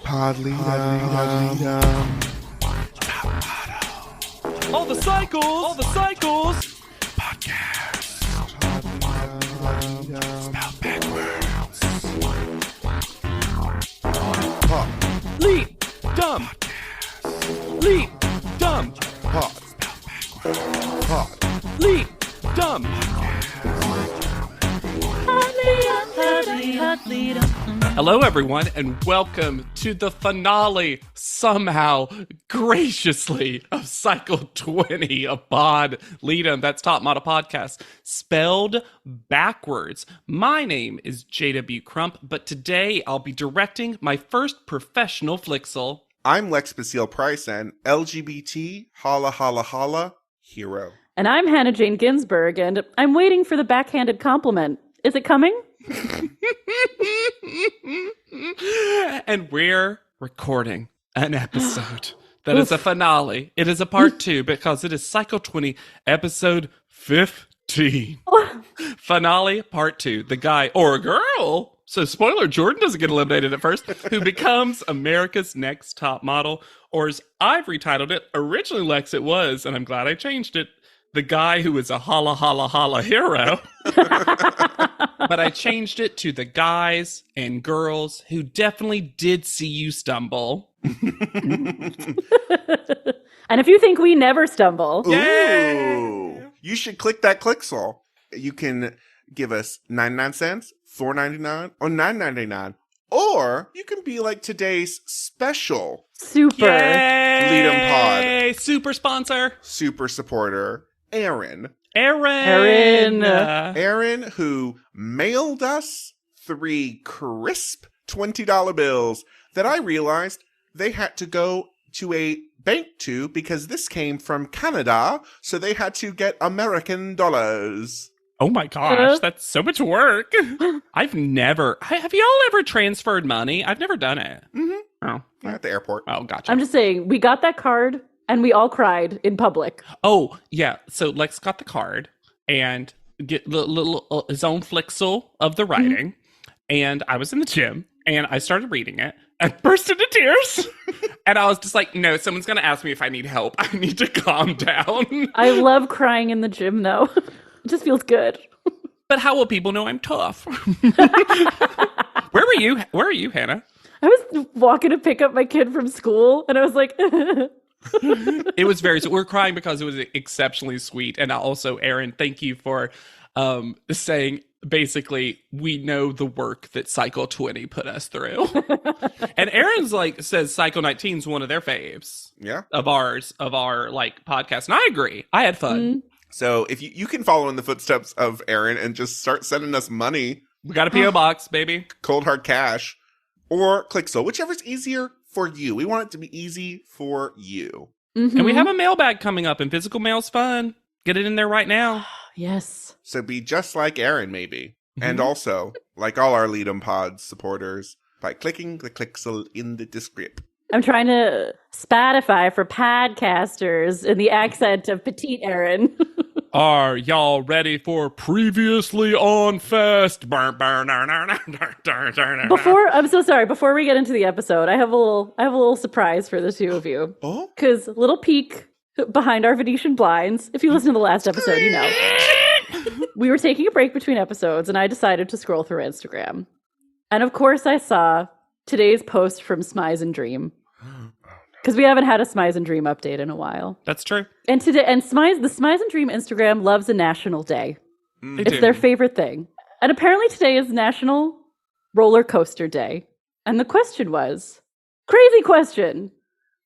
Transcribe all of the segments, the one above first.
All the cycles. Podcast. Spelled backwards. Pod. Leap. Dumb. Leap. Dumb. Pod. Spelled backwards. Pod. Leap. Dumb. Hello, everyone, and welcome to the finale, somehow, graciously, of Cycle 20 of Pod Lead'em. That's Top Model Podcast, spelled backwards. My name is JW Crump, but today I'll be directing my first professional flixel. I'm Lex Basile Price, and LGBT, holla holla holla, hero. And I'm Hannah Jane Ginsburg, and I'm waiting for the backhanded compliment. Is it coming? And we're recording an episode that is a finale. It is a part 2 because it is Cycle 20, episode 15. Finale, part 2. The guy or girl, so spoiler, Jordan doesn't get eliminated at first, who becomes America's Next Top Model, or as I've retitled it, originally Lex it was, and I'm glad I changed it, the guy who is a holla holla holla hero. But I changed it to the guys and girls who definitely did see you stumble. And if you think we never stumble. Ooh. You should click that clicksall. You can give us 99 cents, $4.99, or $9.99. Or you can be like today's special Super. Lead'em Pod Super sponsor. super supporter, Aaron. Aaron. Aaron, who mailed us 3 crisp $20 bills that I realized they had to go to a bank to because this came from Canada, so they had to get American dollars. Oh my gosh, that's so much work. Have y'all ever transferred money? I've never done it. Mm-hmm. Oh. At the airport. Oh, gotcha. I'm just saying, we got that card, and we all cried in public. Oh, yeah. So Lex got the card and get his own flixel of the writing. And I was in the gym and I started reading it and burst into tears. And I was just like, no, someone's going to ask me if I need help. I need to calm down. I love crying in the gym, though. It just feels good. But how will people know I'm tough? Where were you, Hannah? I was walking to pick up my kid from school, and I was like... It was we're crying because it was exceptionally sweet. And also, Aaron, thank you for saying, basically, we know the work that Cycle 20 put us through. And Aaron's says Cycle 19 is one of their faves. Yeah. Of our podcast. And I agree. I had fun. Mm-hmm. So if you can follow in the footsteps of Aaron and just start sending us money. We got a P.O. box, baby. Cold hard cash. Or ClickSoul, whichever's easier for you. We want it to be easy for you. Mm-hmm. And we have a mailbag coming up, and physical mail's fun. Get it in there right now. Yes. So be just like Aaron, maybe. And also, like all our Lead'em Pod supporters, by clicking the ClickSoul in the description. I'm trying to Spotify for podcasters in the accent of petite Aaron. Are y'all ready for Previously on Fest? I'm so sorry. Before we get into the episode, I have a little surprise for the two of you. Oh? Because little peek behind our Venetian blinds. If you listen to the last episode, you know. We were taking a break between episodes, and I decided to scroll through Instagram. And of course, I saw today's post from Smize and Dream. Because we haven't had a Smize and Dream update in a while. That's true. And the Smize and Dream Instagram loves a national day. It's their favorite thing. And apparently today is National Roller Coaster Day. And the question was, crazy question,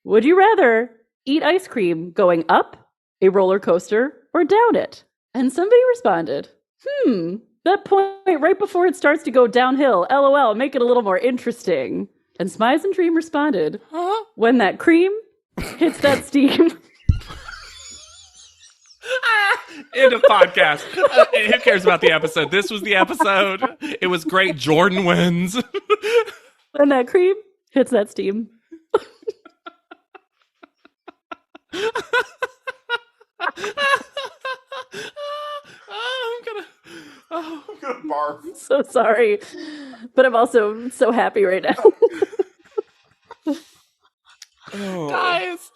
would you rather eat ice cream going up a roller coaster or down it? And somebody responded, that point right before it starts to go downhill, LOL, make it a little more interesting. And Smize and Dream responded, when that cream hits that steam. End of podcast. Who cares about the episode? This was the episode. It was great. Jordan wins. When that cream hits that steam. I'm gonna barf. So sorry, but I'm also so happy right now. Guys,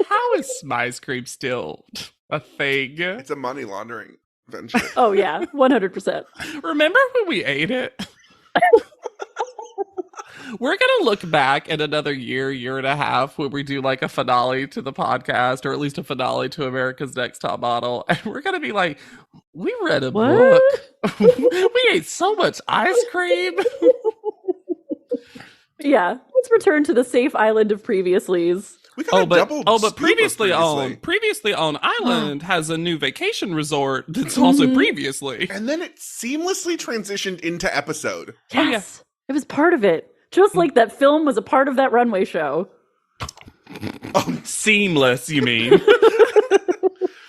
how is Smize Cream still a thing? It's a money laundering venture. Oh, yeah, 100%. Remember when we ate it? We're going to look back at another year and a half when we do like a finale to the podcast, or at least a finale to America's Next Top Model. And we're going to be like, we read a book. We ate so much ice cream. Yeah, let's return to the safe island of Previouslys. We got a double but scoop of previously on Island has a new vacation resort that's also previously. And then it seamlessly transitioned into episode. Yes, it was part of it. Just like that film was a part of that runway show. Seamless, you mean?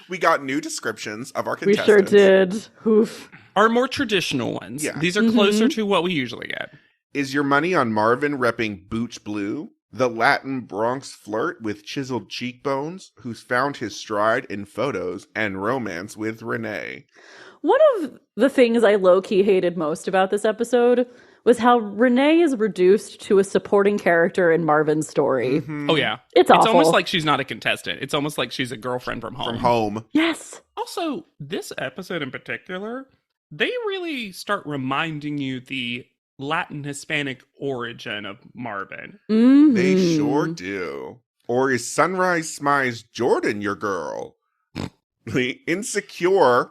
We got new descriptions of our We contestants. sure did. Oof. Our more traditional ones. Yeah. These are closer to what we usually get. Is your money on Marvin repping Booch Blue, the Latin Bronx flirt with chiseled cheekbones, who's found his stride in photos and romance with Renee? One of the things I low-key hated most about this episode was how Renee is reduced to a supporting character in Marvin's story. Oh, yeah. It's awful. It's almost like she's not a contestant. It's almost like she's a girlfriend from home. From home. Yes. Also, this episode in particular, they really start reminding you the Latin Hispanic origin of Marvin. Mhm. They sure do. Or is Sunrise Smize Jordan your girl? The insecure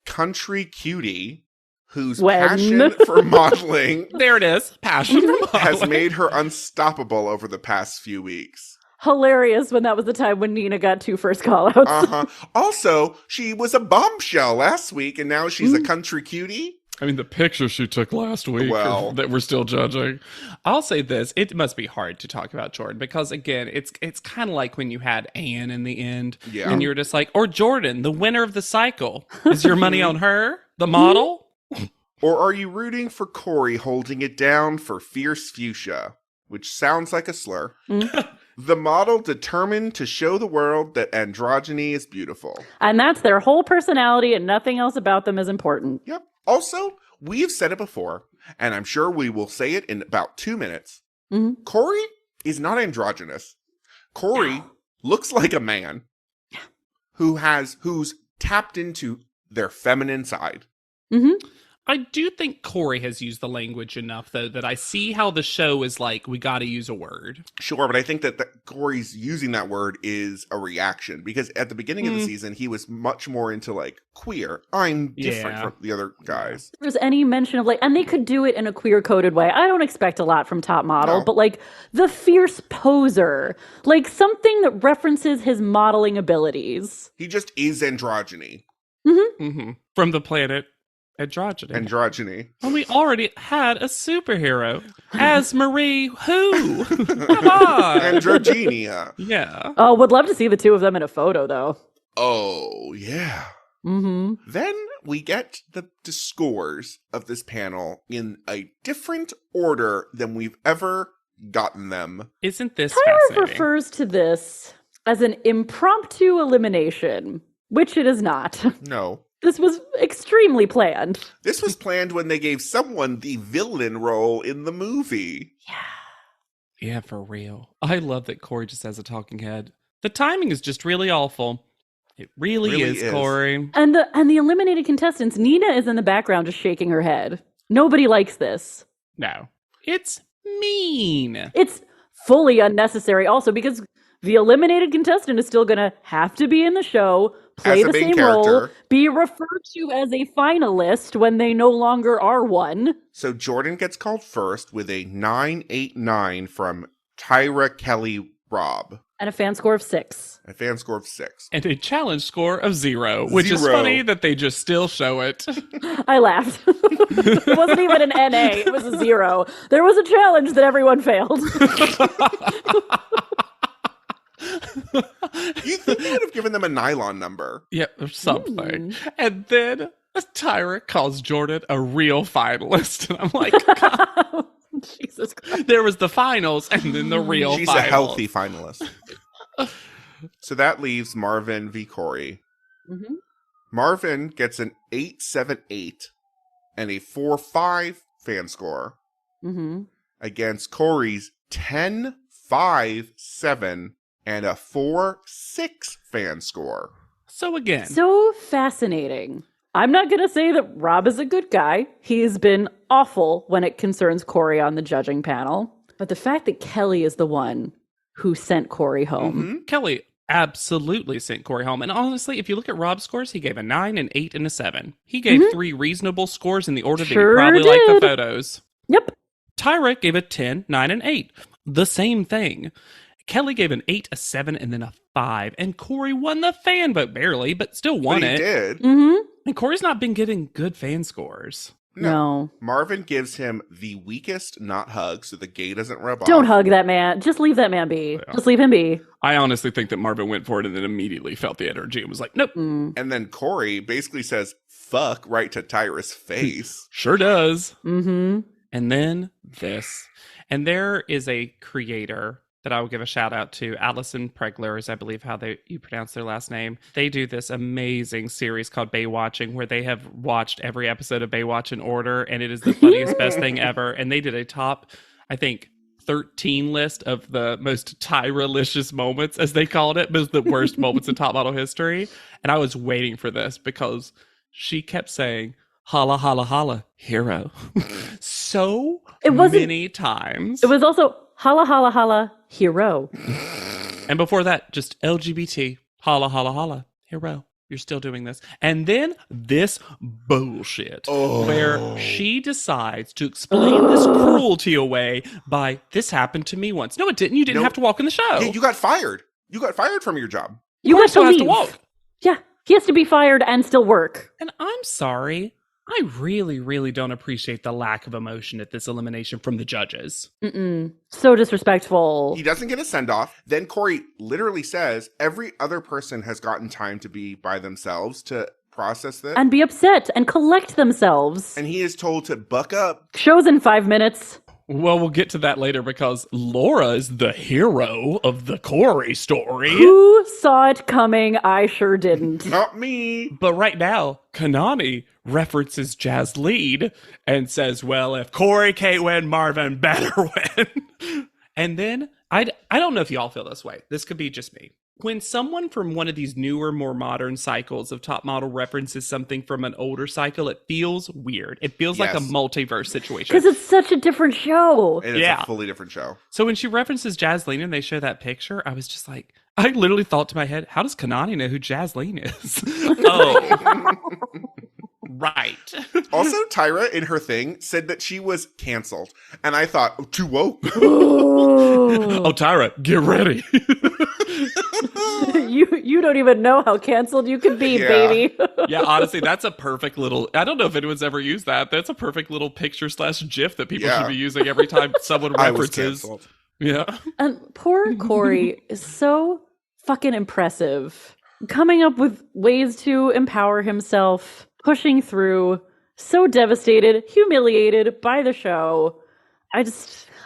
country cutie whose passion for modeling There it is. Passion for modeling. has made her unstoppable over the past few weeks. Hilarious when that was the time when Nina got 2 first call-outs. Uh-huh. Also, she was a bombshell last week, and now she's a country cutie. I mean, the picture she took last week that we're still judging. I'll say this. It must be hard to talk about Jordan because, again, it's kind of like when you had Anne in the end. Yeah. And you're just like, or Jordan, the winner of the cycle. Is your money on her, the model? Or are you rooting for Corey holding it down for Fierce Fuchsia, which sounds like a slur? The model determined to show the world that androgyny is beautiful. And that's their whole personality, and nothing else about them is important. Yep. Also, we've said it before, and I'm sure we will say it in about 2 minutes. Corey is not androgynous. Corey looks like a man who's tapped into their feminine side. I do think Corey has used the language enough, though, that I see how the show is like, we got to use a word. Sure, but I think that Corey's using that word is a reaction, because at the beginning of the season, he was much more into, like, queer. I'm different from the other guys. If there's any mention of, like, and they could do it in a queer-coded way. I don't expect a lot from Top Model, but, like, the fierce poser. Like, something that references his modeling abilities. He just is androgyny. From the planet Androgyny. Androgyny. Well, we already had a superhero as Marie who? Come on. Androgenia. Yeah. Oh, would love to see the two of them in a photo, though. Oh, yeah. Then we get the scores of this panel in a different order than we've ever gotten them. Isn't this Tyra fascinating? refers to this as an impromptu elimination, which it is not. No. This was extremely planned. This was planned when they gave someone the villain role in the movie. Yeah, for real. I love that Corey just has a talking head. The timing is just really awful. It really is, Corey. And the eliminated contestants, Nina is in the background just shaking her head. Nobody likes this. No. It's mean. It's fully unnecessary also because the eliminated contestant is still going to have to be in the show, play the same role, be referred to as a finalist when they no longer are one. So Jordan gets called first with a 989 from Tyra Kelly Robb. And a fan score of 6. A fan score of 6. And a challenge score of 0, which is funny that they just still show it. I laughed. It wasn't even an NA, it was a 0. There was a challenge that everyone failed. You think they would have given them a nylon number? Yeah, or something. And then Tyra calls Jordan a real finalist. And I'm like, God. Jesus Christ. There was the finals and then the real She's finals. a healthy finalist. So that leaves Marvin v. Corey. Marvin gets an 878 and a 4.5 fan score against Corey's 10.57 and a 4.6 fan score. So again. So fascinating. I'm not going to say that Rob is a good guy. He's been awful when it concerns Corey on the judging panel. But the fact that Kelly is the one who sent Corey home. Kelly absolutely sent Corey home. And honestly, if you look at Rob's scores, he gave a 9, an 8, and a 7. He gave 3 reasonable scores in the order that he probably liked the photos. Yep. Tyra gave a 10, 9, and 8. The same thing. Kelly gave an 8, a 7, and then a 5. And Corey won the fan vote, barely, but still won But he it. did. Mm-hmm. And Corey's not been getting good fan scores. No. Marvin gives him the weakest not hug so the gay doesn't rub off. Don't hug that man. Just leave that man be. Yeah. Just leave him be. I honestly think that Marvin went for it and then immediately felt the energy and was like, nope. Mm. And then Corey basically says, fuck, right to Tyra's face. Sure does. Mm-hmm. And then this. And there is a creator that I will give a shout out to. Allison Pregler is, I believe, how you pronounce their last name. They do this amazing series called Baywatching, where they have watched every episode of Baywatch in order, and it is the funniest, best thing ever. And they did a top, I think, 13 list of the most Tyra-licious moments, as they called it, but the worst moments in top model history. And I was waiting for this because she kept saying, holla, holla, holla, hero. So many times. It was also holla, holla, holla, hero. And before that, just LGBT, holla, holla, holla, hero. You're still doing this. And then this bullshit where she decides to explain this cruelty away by, this happened to me once. No, it didn't. You didn't have to walk in the show. Yeah, you got fired. You got fired from your job. You have to still has leave. to walk. Yeah, he has to be fired and still work. And I'm sorry. I really, really don't appreciate the lack of emotion at this elimination from the judges. Mm-mm. So disrespectful. He doesn't get a send-off. Then Corey literally says every other person has gotten time to be by themselves to process this. And be upset and collect themselves. And he is told to buck up. Show's in 5 minutes. Well, we'll get to that later because Laura is the hero of the Corey story. Who saw it coming? I sure didn't. Not me. But right now, Kanani references Jazz Lead and says, well, if Corey can't win, Marvin better win. And then, I don't know if y'all feel this way. This could be just me. When someone from one of these newer, more modern cycles of Top Model references something from an older cycle, it feels weird. It feels like a multiverse situation. Because it's such a different show. And it's a fully different show. So when she references Jazleen and they show that picture, I was just like, I literally thought to my head, how does Kanani know who Jazleen is? Oh. Right. Also, Tyra, in her thing, said that she was canceled. And I thought, oh, too woke. Oh, Tyra, get ready. You don't even know how canceled you can be, baby. Yeah, honestly, that's a perfect little, I don't know if anyone's ever used that. That's a perfect little picture / GIF that people should be using every time someone references. Yeah. And poor Corey is so fucking impressive. Coming up with ways to empower himself, pushing through, so devastated, humiliated by the show.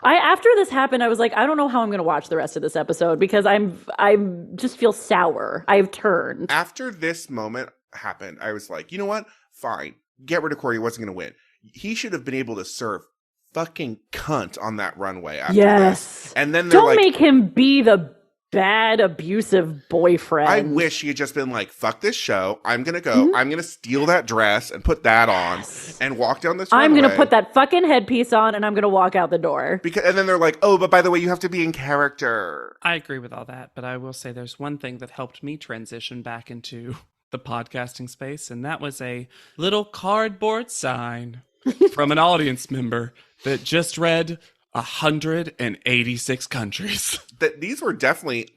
After this happened, I was like, I don't know how I'm going to watch the rest of this episode because I just feel sour. I've turned. After this moment happened, I was like, you know what? Fine. Get rid of Corey. He wasn't going to win. He should have been able to serve fucking cunt on that runway after this. And then they're don't make him be the bad, abusive boyfriend. I wish he had just been like, fuck this show. I'm going to go. Mm-hmm. I'm going to steal that dress and put that on and walk down this runway. I'm going to put that fucking headpiece on and I'm going to walk out the door. And then they're like, oh, but by the way, you have to be in character. I agree with all that, but I will say there's one thing that helped me transition back into the podcasting space, and that was a little cardboard sign from an audience member that just read 186 countries. That these were definitely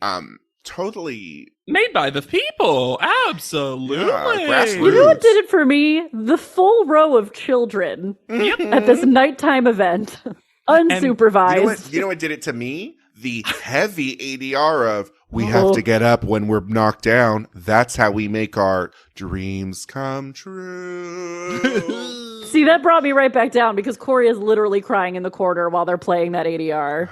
totally made by the people. Absolutely. Yeah, you know what did it for me? The full row of children at this nighttime event. Unsupervised. You know what did it to me? The heavy ADR of we have to get up when we're knocked down. That's how we make our dreams come true. See, that brought me right back down because Corey is literally crying in the corner while they're playing that ADR.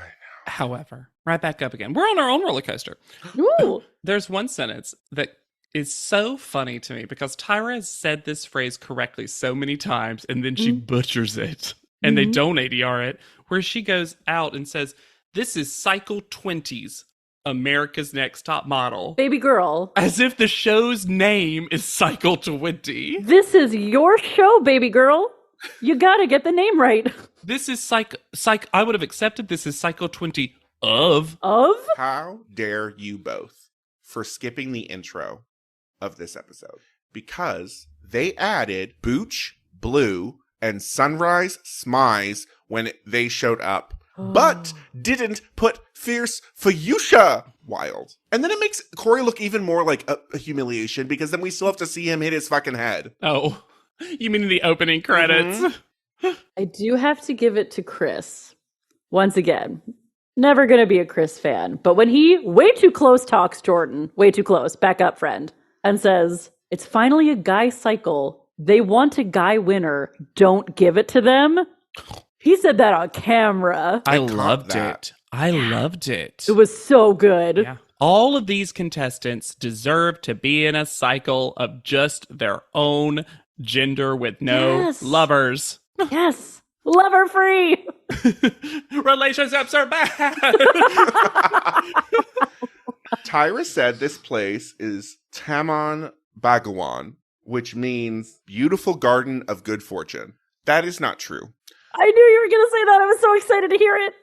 However, right back up again. We're on our own roller coaster. Ooh. There's one sentence that is so funny to me because Tyra has said this phrase correctly so many times and then she butchers it and they don't ADR it, where she goes out and says, This is Cycle 20's America's Next Top Model. Baby girl. As if the show's name is Cycle 20. This is your show, baby girl. You gotta get the name right. This is I would have accepted this as Cycle 20 of. How dare you both for skipping the intro of this episode? Because they added Booch, Blue, and Sunrise Smize when they showed up, but didn't put Fierce Fuchsia Wild. And then it makes Corey look even more like a humiliation, because then we still have to see him hit his fucking head. Oh, you mean in the opening credits? Mm-hmm. I do have to give it to Chris. Once again, never gonna be a Chris fan, but when he way too close talks Jordan, way too close, back up friend, and says, it's finally a guy cycle. They want a guy winner. Don't give it to them. He said that on camera. I loved it. I loved it. It was so good. Yeah. All of these contestants deserve to be in a cycle of just their own gender with no lovers. Yes. Lover free. Relationships are bad. Tyra said this place is Taman Bhagawan, which means beautiful garden of good fortune. That is not true. I knew you were going to say that. I was so excited to hear it.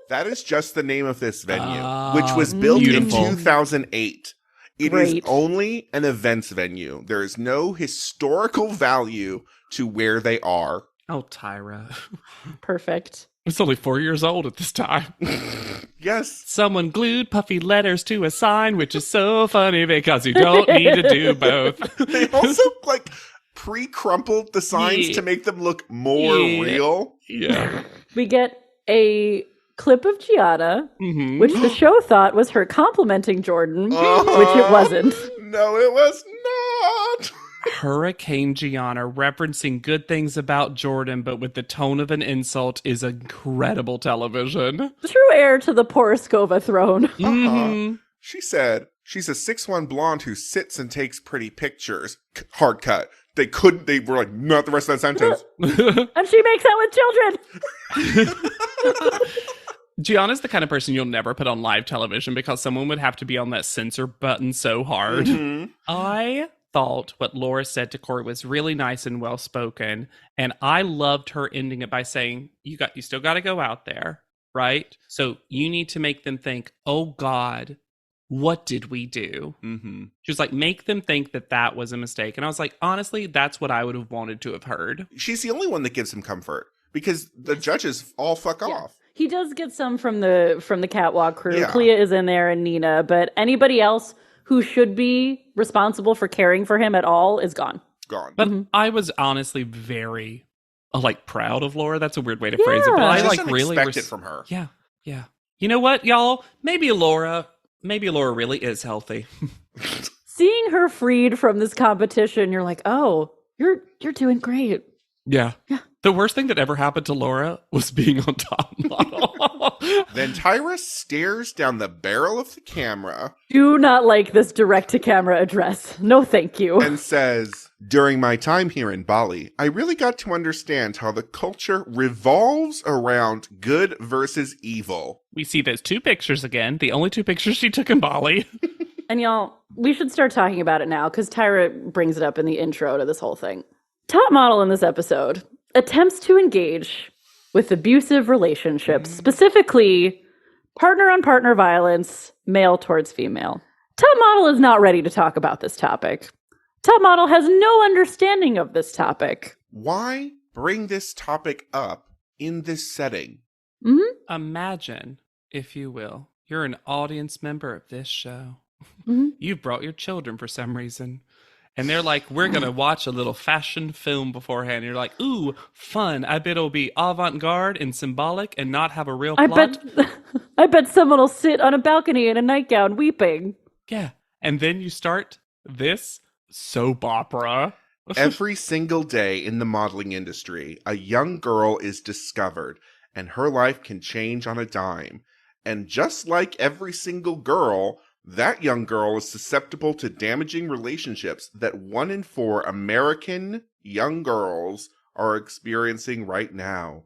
That is just the name of this venue, which was built beautiful. in 2008. It Great. is only an events venue. There is no historical value to where they are. Oh, Tyra. Perfect. It's only 4 years old at this time. Yes. Someone glued puffy letters to a sign, which is so funny because you don't need to do both. They also, like, pre-crumpled the signs to make them look more real. Yeah. We get a clip of Gianna, which the show thought was her complimenting Jordan, which it wasn't. No, it was not. Hurricane Gianna referencing good things about Jordan, but with the tone of an insult, is incredible television. True heir to the Poroskova throne. She said she's a 6'1" blonde who sits and takes pretty pictures. Hard cut. They were like, not the rest of that sentence. And she makes out with children. Gianna's the kind of person you'll never put on live television because someone would have to be on that censor button so hard. I thought what Laura said to Corey was really nice and well spoken, and I loved her ending it by saying, you still got to go out there, right? So you need to make them think, oh God, what did we do? She was like, make them think that was a mistake. And I was like, honestly, that's what I would have wanted to have heard. She's the only one that gives him comfort, because the judges all fuck off. He does get some from the catwalk crew. Yeah. Clea is in there and Nina, but anybody else who should be responsible for caring for him at all is gone. But I was honestly very proud of Laura. That's a weird way to phrase it, but I really expect it from her. Yeah. You know what, y'all? Maybe Laura really is healthy. Seeing her freed from this competition, you're like, oh, you're doing great. Yeah. The worst thing that ever happened to Laura was being on Top Model. Then Tyra stares down the barrel of the camera. Do not like this direct-to-camera address. No, thank you. And says, during my time here in Bali, I really got to understand how the culture revolves around good versus evil. We see those two pictures again. The only two pictures she took in Bali. And y'all, we should start talking about it now, because Tyra brings it up in the intro to this whole thing. Top Model in this episode attempts to engage with abusive relationships, specifically partner-on-partner violence, male towards female. Top Model is not ready to talk about this topic. Top Model has no understanding of this topic. Why bring this topic up in this setting? Imagine, if you will, you're an audience member of this show. You've brought your children for some reason. And they're like, we're going to watch a little fashion film beforehand. And you're like, ooh, fun. I bet it'll be avant-garde and symbolic and not have a real plot. I bet someone will sit on a balcony in a nightgown weeping. Yeah. And then you start this soap opera. Every single day in the modeling industry, a young girl is discovered, and her life can change on a dime. And just like every single girl, that young girl is susceptible to damaging relationships that 1 in 4 American young girls are experiencing right now.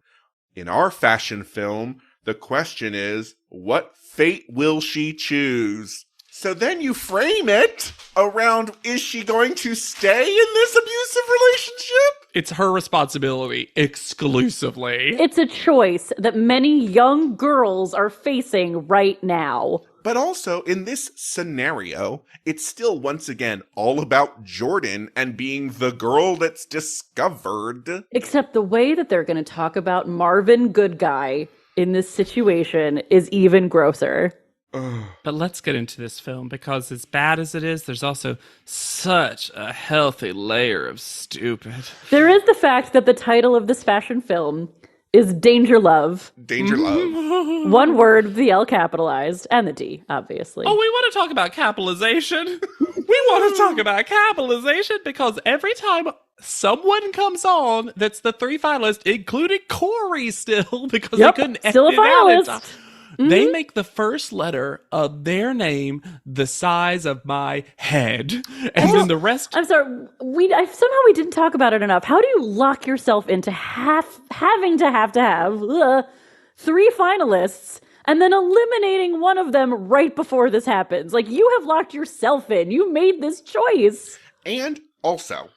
In our fashion film, The question is, what fate will she choose? So then you frame it around, is she going to stay in this abusive relationship? It's her responsibility exclusively. It's a choice that many young girls are facing right now. But also, in this scenario, it's still, once again, all about Jordan and being the girl that's discovered. Except the way that they're going to talk about Marvin Good Guy in this situation is even grosser. But let's get into this film, because as bad as it is, there's also such a healthy layer of stupid. There is the fact that the title of this fashion film is Danger Love. Danger Love. One word, the L capitalized, and the D, obviously. Oh, we want to talk about capitalization. We want to talk about capitalization because every time someone comes on that's the 3 finalists, including Corey still, because they couldn't still a edit it out in time. finalist. They make the first letter of their name the size of my head. And then the rest... I'm sorry, somehow we didn't talk about it enough. How do you lock yourself into having to have 3 finalists and then eliminating one of them right before this happens? Like, you have locked yourself in. You made this choice. And also,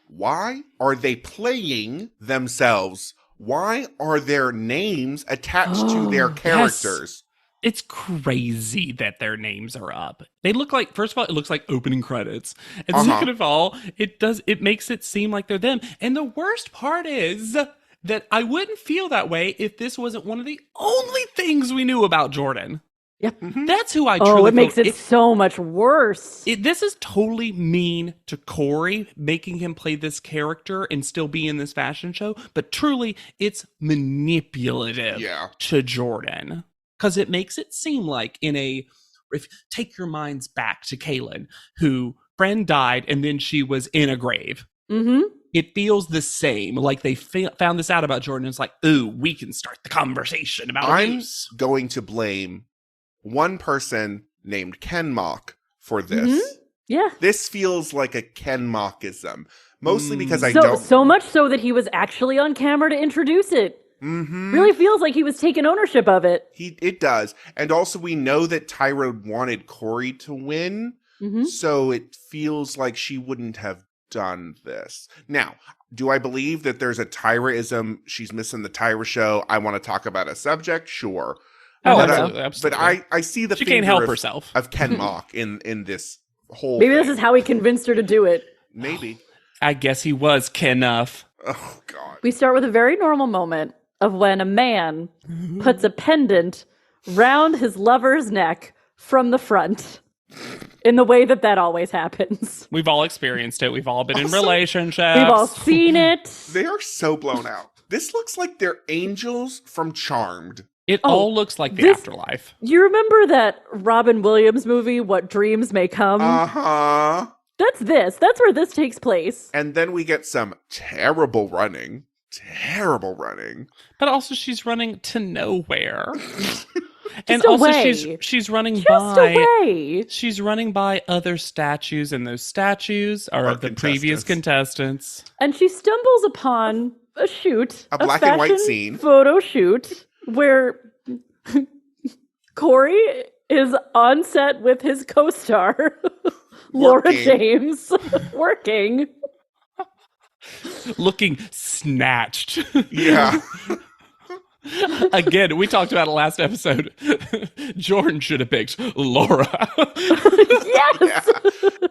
why are they playing themselves? Why are their names attached to their characters? Yes. It's crazy that their names are up. They look like, first of all, it looks like opening credits. And second of all, it makes it seem like they're them. And the worst part is that I wouldn't feel that way if this wasn't one of the only things we knew about Jordan. Yep. That's who I truly it makes it so much worse. This is totally mean to Corey, making him play this character and still be in this fashion show. But truly, it's manipulative to Jordan. Because it makes it seem like take your minds back to Kaylin, who friend died and then she was in a grave. Mm-hmm. It feels the same. Like they found this out about Jordan. It's like, ooh, we can start the conversation about abuse. I'm going to blame one person named Ken Mock for this. Mm-hmm. Yeah. This feels like a Ken Mockism. Mostly because I don't... So much so that he was actually on camera to introduce it. Mm-hmm. Really feels like he was taking ownership of it. It does. And also we know that Tyra wanted Corey to win. Mm-hmm. So it feels like she wouldn't have done this. Now, do I believe that there's a Tyraism? She's missing the Tyra show. I want to talk about a subject? Sure. Oh, but absolutely. But I see the she can't help of, herself of Ken Mock in this whole Maybe thing. this is how he convinced her to do it. Maybe. I guess he was Ken-enough. Oh, God. We start with a very normal moment of when a man puts a pendant round his lover's neck from the front in the way that always happens. We've all experienced it. We've all been in relationships. We've all seen it. They are so blown out. This looks like they're angels from Charmed. It all looks like the afterlife. You remember that Robin Williams movie, What Dreams May Come? Uh-huh. That's this. That's where this takes place. And then we get some terrible running. Terrible running. But also she's running to nowhere. And away. also she's running away. She's running by other statues, and those statues are of the previous contestants. And she stumbles upon a shoot. A black and white scene. Photo shoot where Corey is on set with his co-star, Laura James, working. Looking snatched. Yeah. Again, we talked about it last episode. Jordan should have picked Laura. Yes! Yeah.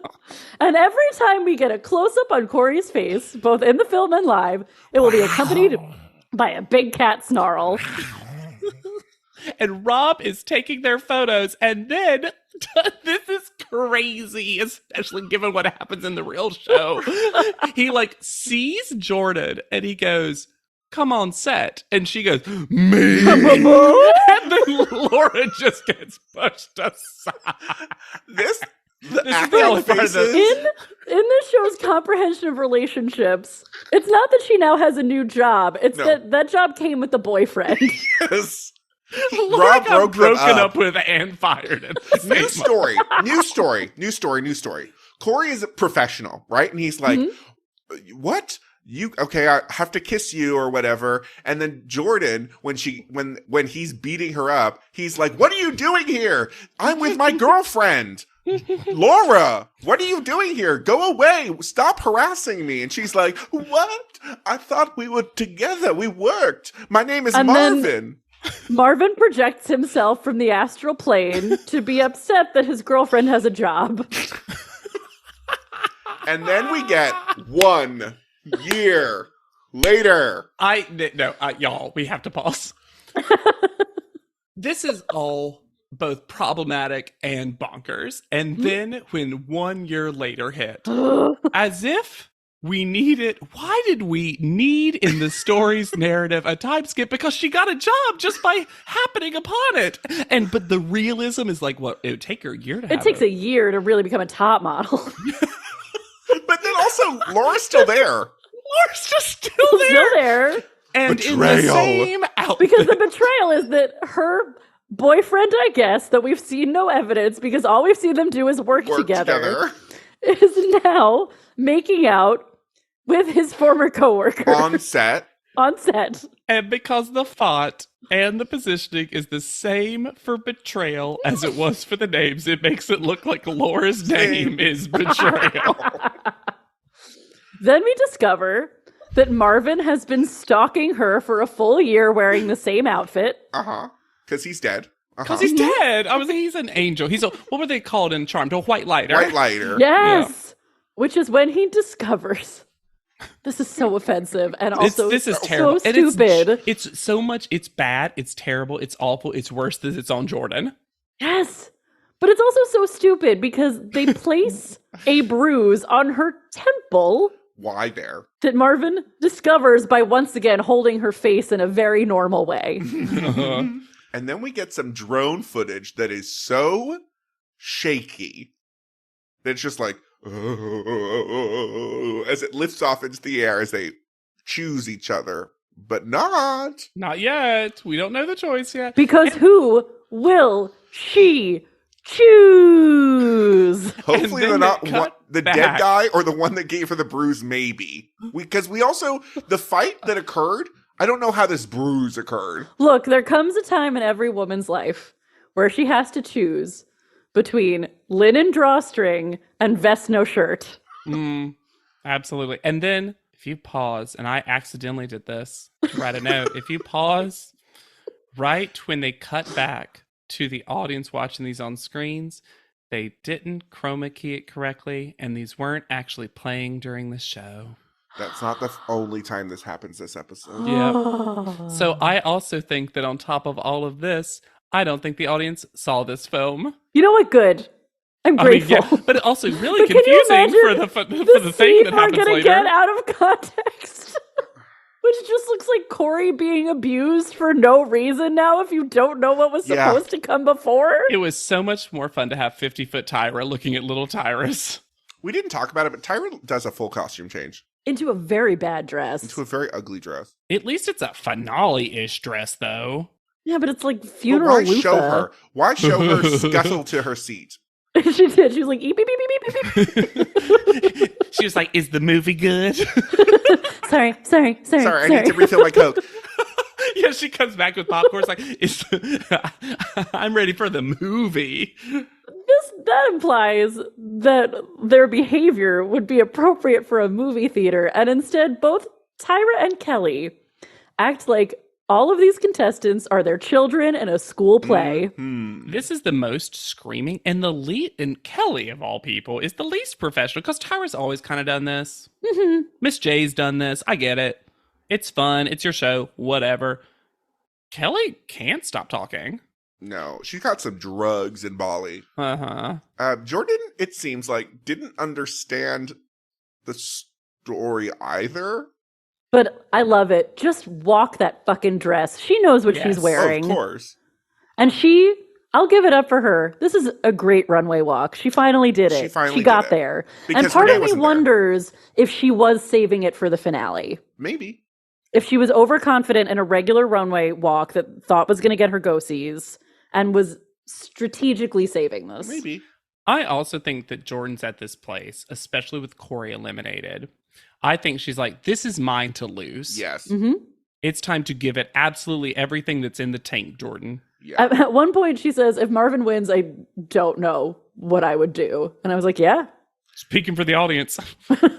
And every time we get a close-up on Corey's face, both in the film and live, it will be accompanied by a big cat snarl. And Rob is taking their photos, and then this is crazy, especially given what happens in the real show. He sees Jordan and he goes, "Come on set," and she goes, "Me," and then Laura just gets pushed aside. This is the only part of In this show's comprehension of relationships, it's not that she now has a new job. It's that job came with the boyfriend. Yes. Laura got broken up with and fired. New story. Corey is a professional, right? And he's like, what? I have to kiss you or whatever. And then Jordan, when he's beating her up, he's like, what are you doing here? I'm with my girlfriend. Laura, what are you doing here? Go away. Stop harassing me. And she's like, what? I thought we were together. We worked. My name is Marvin. Marvin projects himself from the astral plane to be upset that his girlfriend has a job. And then we get 1 year later. Y'all, we have to pause. This is all both problematic and bonkers. And then when 1 year later hit, as if we needed, why did we need in the story's narrative a time skip? Because she got a job just by happening upon it. But the realism is like, what? It would take her a year to have it. It takes a year to really become a top model. But then also, Laura's still there. Laura's just still there. And betrayal. In the same outfit. Because the betrayal is that her boyfriend, I guess, that we've seen no evidence because all we've seen them do is work together, is now making out with his former coworker. On set. And because the font and the positioning is the same for betrayal as it was for the names, it makes it look like Laura's name is betrayal. Then we discover that Marvin has been stalking her for a full year wearing the same outfit. Because he's dead. Because he's dead. I was like, he's an angel. What were they called in Charmed? A white lighter. White lighter. Yes. Yeah. Which is when he discovers. This is so offensive and also this is terrible. So stupid. It's so much. It's bad. It's terrible. It's awful. It's worse than it's on Jordan. Yes. But it's also so stupid because they place a bruise on her temple. Why there? That Marvin discovers by once again holding her face in a very normal way. And then we get some drone footage that is so shaky that it's just like, as it lifts off into the air as they choose each other. But not yet. We don't know the choice yet. Because who will she choose? Hopefully they're not the dead guy or the one that gave her the bruise, maybe. Because we also, the fight that occurred, I don't know how this bruise occurred. Look, there comes a time in every woman's life where she has to choose between linen drawstring and vest no shirt. Absolutely. And then if you pause, and I accidentally did this to write a note, if you pause right when they cut back to the audience watching these on screens, they didn't chroma key it correctly, and these weren't actually playing during the show. That's not the only time this happens this episode. Yeah. So I also think that on top of all of this, I don't think the audience saw this film. You know what? Good. I'm grateful. Yeah, but it also really confusing for the thing that happens later. We're gonna get out of context. Which just looks like Corey being abused for no reason now if you don't know what was supposed to come before. It was so much more fun to have 50-foot Tyra looking at little Tyrus. We didn't talk about it, but Tyra does a full costume change. Into a very bad dress. Into a very ugly dress. At least it's a finale-ish dress, though. Yeah, but it's like funeral Why show her? Why show her scuttle to her seat? She did. She was like, beep, beep, beep, beep, beep, beep. She was like, is the movie good? Sorry, I need to refill my Coke. Yeah, she comes back with popcorn. It's like, I'm ready for the movie. That implies that their behavior would be appropriate for a movie theater, and instead both Tyra and Kelly act like all of these contestants are their children in a school play. Mm-hmm. This is the most screaming, and and Kelly, of all people, is the least professional, because Tyra's always kind of done this. Mm-hmm. Miss J's done this. I get it. It's fun. It's your show. Whatever. Kelly can't stop talking. No, she got some drugs in Bali. Uh-huh. Jordan, it seems like, didn't understand the story either. But I love it. Just walk that fucking dress. She knows what she's wearing. Of course. And I'll give it up for her. This is a great runway walk. She finally did it. She got there. And part of me wonders if she was saving it for the finale. Maybe. If she was overconfident in a regular runway walk that thought was going to get her go-sees and was strategically saving this. Maybe. I also think that Jordan's at this place, especially with Corey eliminated. I think she's like, this is mine to lose. Yes. Mm-hmm. It's time to give it absolutely everything that's in the tank, Jordan. Yeah. At one point, she says, if Marvin wins, I don't know what I would do. And I was like, yeah. Speaking for the audience.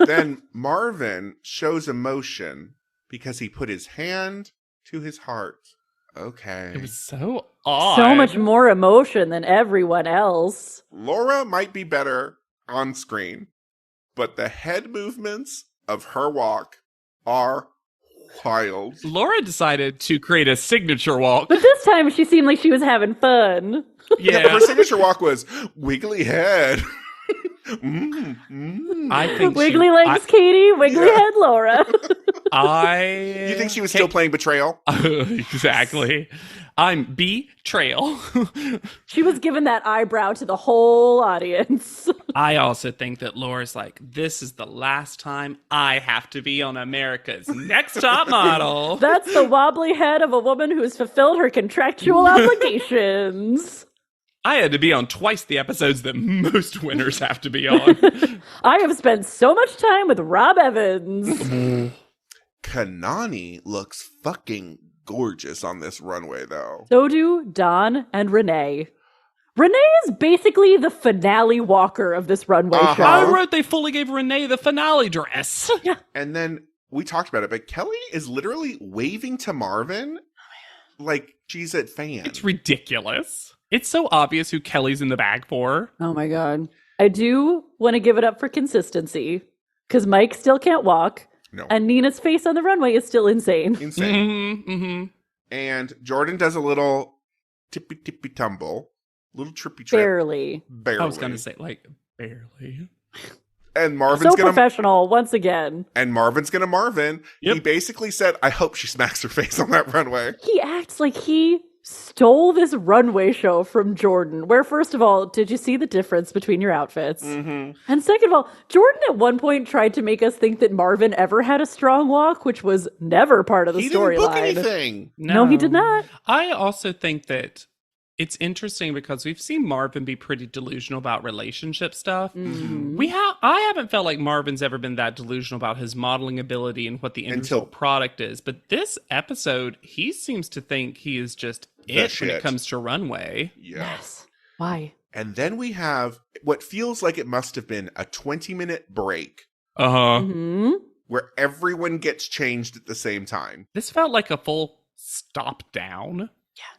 Then Marvin shows emotion because he put his hand to his heart. Okay. It was so odd. So much more emotion than everyone else. Laura might be better on screen, but the head movements of her walk are wild. Laura decided to create a signature walk. But this time, she seemed like she was having fun. Yeah, but her signature walk was wiggly head. I think Wiggly legs, Katie. Wiggly Yeah. head, Laura. You think she was still playing Betrayal? Exactly. I'm betrayal. She was giving that eyebrow to the whole audience. I also think that Laura's like, this is the last time I have to be on America's Next Top Model. That's the wobbly head of a woman who's fulfilled her contractual obligations. I had to be on twice the episodes that most winners have to be on. I have spent so much time with Rob Evans. Kanani looks fucking gorgeous on this runway, though. So do Don and Renee. Renee is basically the finale walker of this runway show. I wrote they fully gave Renee the finale dress. Yeah. And then we talked about it, but Kelly is literally waving to Marvin like she's a fan. It's ridiculous. It's so obvious who Kelly's in the bag for. Oh my God. I do want to give it up for consistency because Mike still can't walk. No. And Nina's face on the runway is still insane. Insane. Mm-hmm. And Jordan does a little tippy tumble, little trippy trip. Barely. Barely. I was going to say, like, barely. And Marvin's So gonna professional once again. and Marvin's gonna Marvin. Yep. He basically said, I hope she smacks her face on that runway. He acts like he stole this runway show from Jordan. Where, first of all, did you see the difference between your outfits? Mm-hmm. And second of all, Jordan at one point tried to make us think that Marvin ever had a strong walk, which was never part of the He didn't book storyline. anything. No, he did not. I also think that it's interesting because we've seen Marvin be pretty delusional about relationship stuff. Mhm. I haven't felt like Marvin's ever been that delusional about his modeling ability and what the end Until- result product is. But this episode, he seems to think he is just The it when shit. it comes to runway. Yeah. Yes. Why? And then we have what feels like it must have been a 20-minute break Uh-huh. hmm where everyone gets changed at the same time. This felt like a full stop down.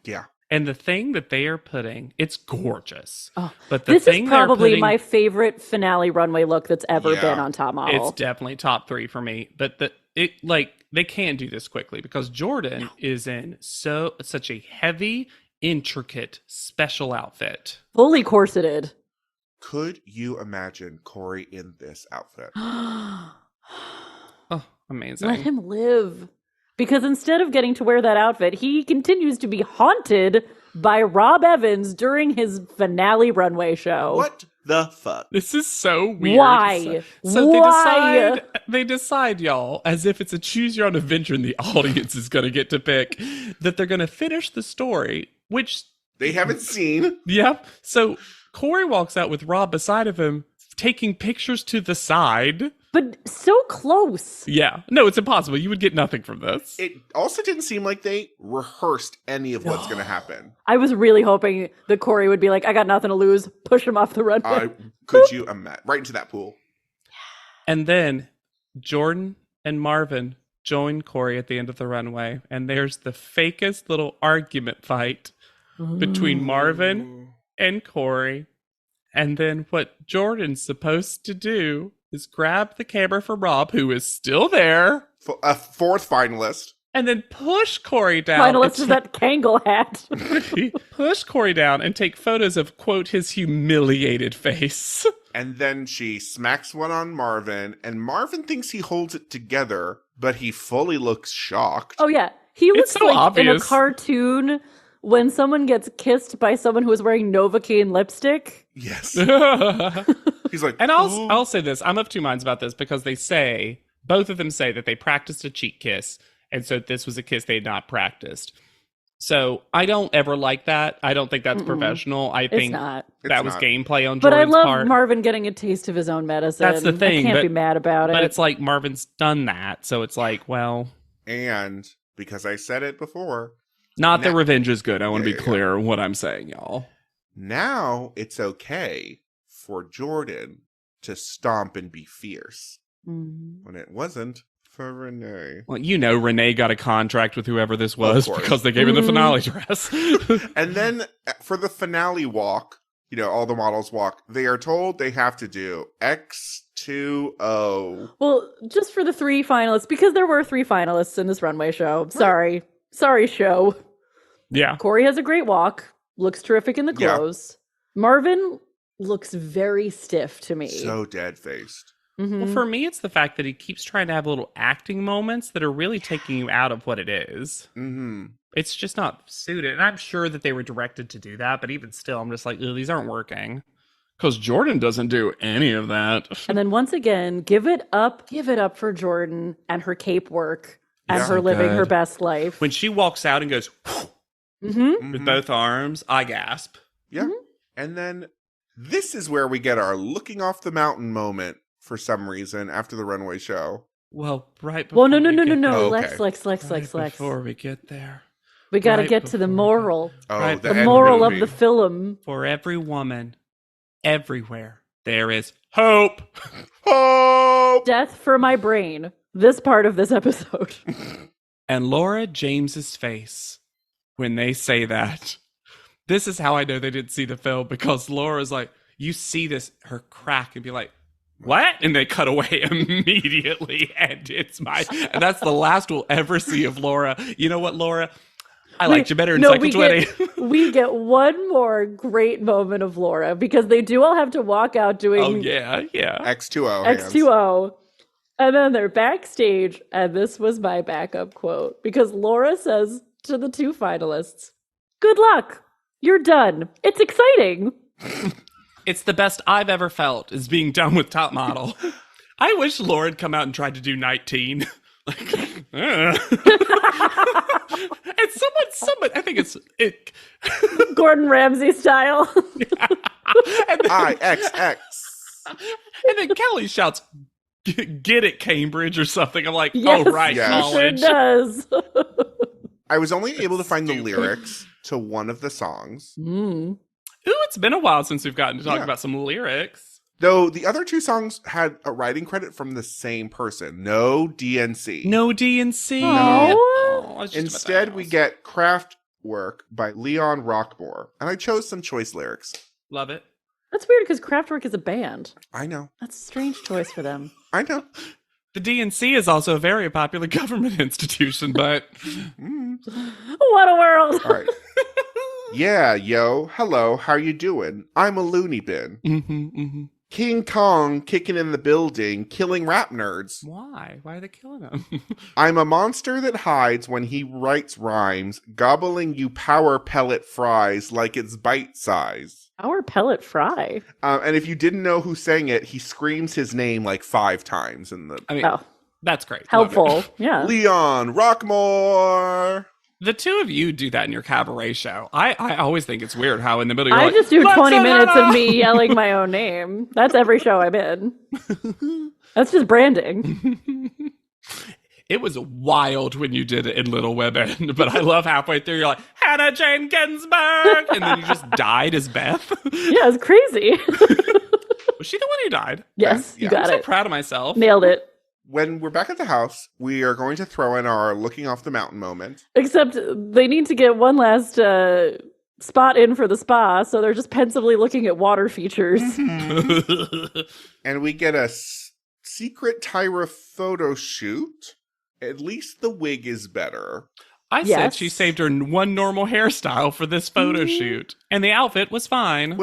Yeah. And the thing that they are putting, it's gorgeous. Oh, But the this thing is they're probably putting- my favorite finale runway look that's ever Yeah. been on Top Model. It's definitely top 3 for me. But they can't do this quickly because Jordan is in such a heavy, intricate, special outfit. Fully corseted. Could you imagine Corey in this outfit? Oh, amazing. Let him live. Because instead of getting to wear that outfit, he continues to be haunted by Rob Evans during his finale runway show. What the fuck? This is so weird. Why? So Why? they decide, y'all, as if it's a choose your own adventure and the audience is going to get to pick, that they're going to finish the story, which, They haven't seen. yep. So Corey walks out with Rob beside of him, taking pictures to the side. But so close. Yeah. No, it's impossible. You would get nothing from this. It also didn't seem like they rehearsed any of what's going to happen. I was really hoping that Corey would be like, I got nothing to lose. Push him off the runway. Could you imagine? Right into that pool. And then Jordan and Marvin join Corey at the end of the runway. And there's the fakest little argument fight between Marvin and Corey. And then what Jordan's supposed to do is grab the camera for Rob, who is still there, A fourth finalist. and then push Corey down. Finalist and is that Kangol hat. push Corey down and take photos of, quote, his humiliated face. And then she smacks one on Marvin, and Marvin thinks he holds it together, but he fully looks shocked. Oh, yeah. He looks so like in a obvious. cartoon when someone gets kissed by someone who is wearing Novocaine lipstick. Yes. and He's like, I'll say this. I'm of two minds about this because both of them say that they practiced a cheek kiss. And so this was a kiss they had not practiced. So I don't ever like that. I don't think that's Mm-mm. professional. I It's think not. that was gameplay on But I Jordan's love part. Marvin getting a taste of his own medicine. That's the thing. I can't be mad about it. But it's like Marvin's done that. So it's like, well. And because I said it before. Not that revenge is good. I want to be clear yeah. what I'm saying, y'all. Now it's okay for Jordan to stomp and be fierce. When it wasn't for Renee. Well, you know, Renee got a contract with whoever this was because they gave her the finale dress. And then for the finale walk, you know, all the models walk, they are told they have to do X2O. Well, just for the 3 finalists, because there were 3 finalists in this runway show. Sorry, show. Yeah. Corey has a great walk, looks terrific in the clothes. Yeah. Marvin looks very stiff to me. So dead-faced. Mm-hmm. Well, for me, it's the fact that he keeps trying to have little acting moments that are really taking you out of what it is. Mm-hmm. It's just not suited. And I'm sure that they were directed to do that, but even still, I'm just like, these aren't working. Because Jordan doesn't do any of that. And then once again, give it up for Jordan and her cape work and her living her best life. When she walks out and goes with both arms, I gasp. Yeah. Mm-hmm. And then this is where we get our looking off the mountain moment for some reason after the runway show. Well, right before no. Oh, Lex. Before we get there. We got to get to the moral. Oh, the moral of the film. For every woman, everywhere, there is hope. Hope! Death for my brain. This part of this episode. And Laura James's face when they say that. This is how I know they didn't see the film, because Laura's like, you see this, her crack and be like, what? And they cut away immediately. And and that's the last we'll ever see of Laura. You know what, Laura? I liked you better in Cycle 20. We get one more great moment of Laura, because they do all have to walk out doing X2O. X2O. And then they're backstage, and this was my backup quote, because Laura says to the 2 finalists, good luck. You're done. It's exciting. It's the best I've ever felt, is being done with Top Model. I wish Laura had come out and tried to do 19. And someone, I think it's Gordon Ramsay style. IXX. And then Kelly shouts, get it, Cambridge, or something. I'm like, yes, oh, right, college. Sure does. I was only able to find the lyrics to one of the songs. Ooh, it's been a while since we've gotten to talk about some lyrics. Though the other 2 songs had a writing credit from the same person. No DNC. No DNC. No. Instead, we get Craft Work by Leon Rockmore. And I chose some choice lyrics. Love it. That's weird, because Kraftwerk is a band. I know. That's a strange choice for them. I know. The DNC is also a very popular government institution, but... What a world! All right. Yeah, yo. Hello, how you doing? I'm a loony bin. King Kong kicking in the building, killing rap nerds. Why? Why are they killing him? I'm a monster that hides when he writes rhymes, gobbling you power pellet fries like it's bite size. Power pellet fry? And if you didn't know who sang it, he screams his name like 5 times in the... I mean, that's great. Helpful. Yeah. Leon Rockmore. The 2 of you do that in your cabaret show. I always think it's weird how in the middle you're just do 20 minutes of me yelling my own name. That's every show I'm in. That's just branding. It was wild when you did it in Little Women, but I love halfway through you're like, Hannah Jane Ginsburg! And then you just died as Beth. Yeah, it's crazy. Was she the one who died? Yes, you got I'm it. so proud of myself. Nailed it. When we're back at the house, we are going to throw in our looking off the mountain moment. Except they need to get one last spot in for the spa, so they're just pensively looking at water features. And we get a secret Tyra photo shoot. At least the wig is better. I said she saved her one normal hairstyle for this photo shoot, and the outfit was fine.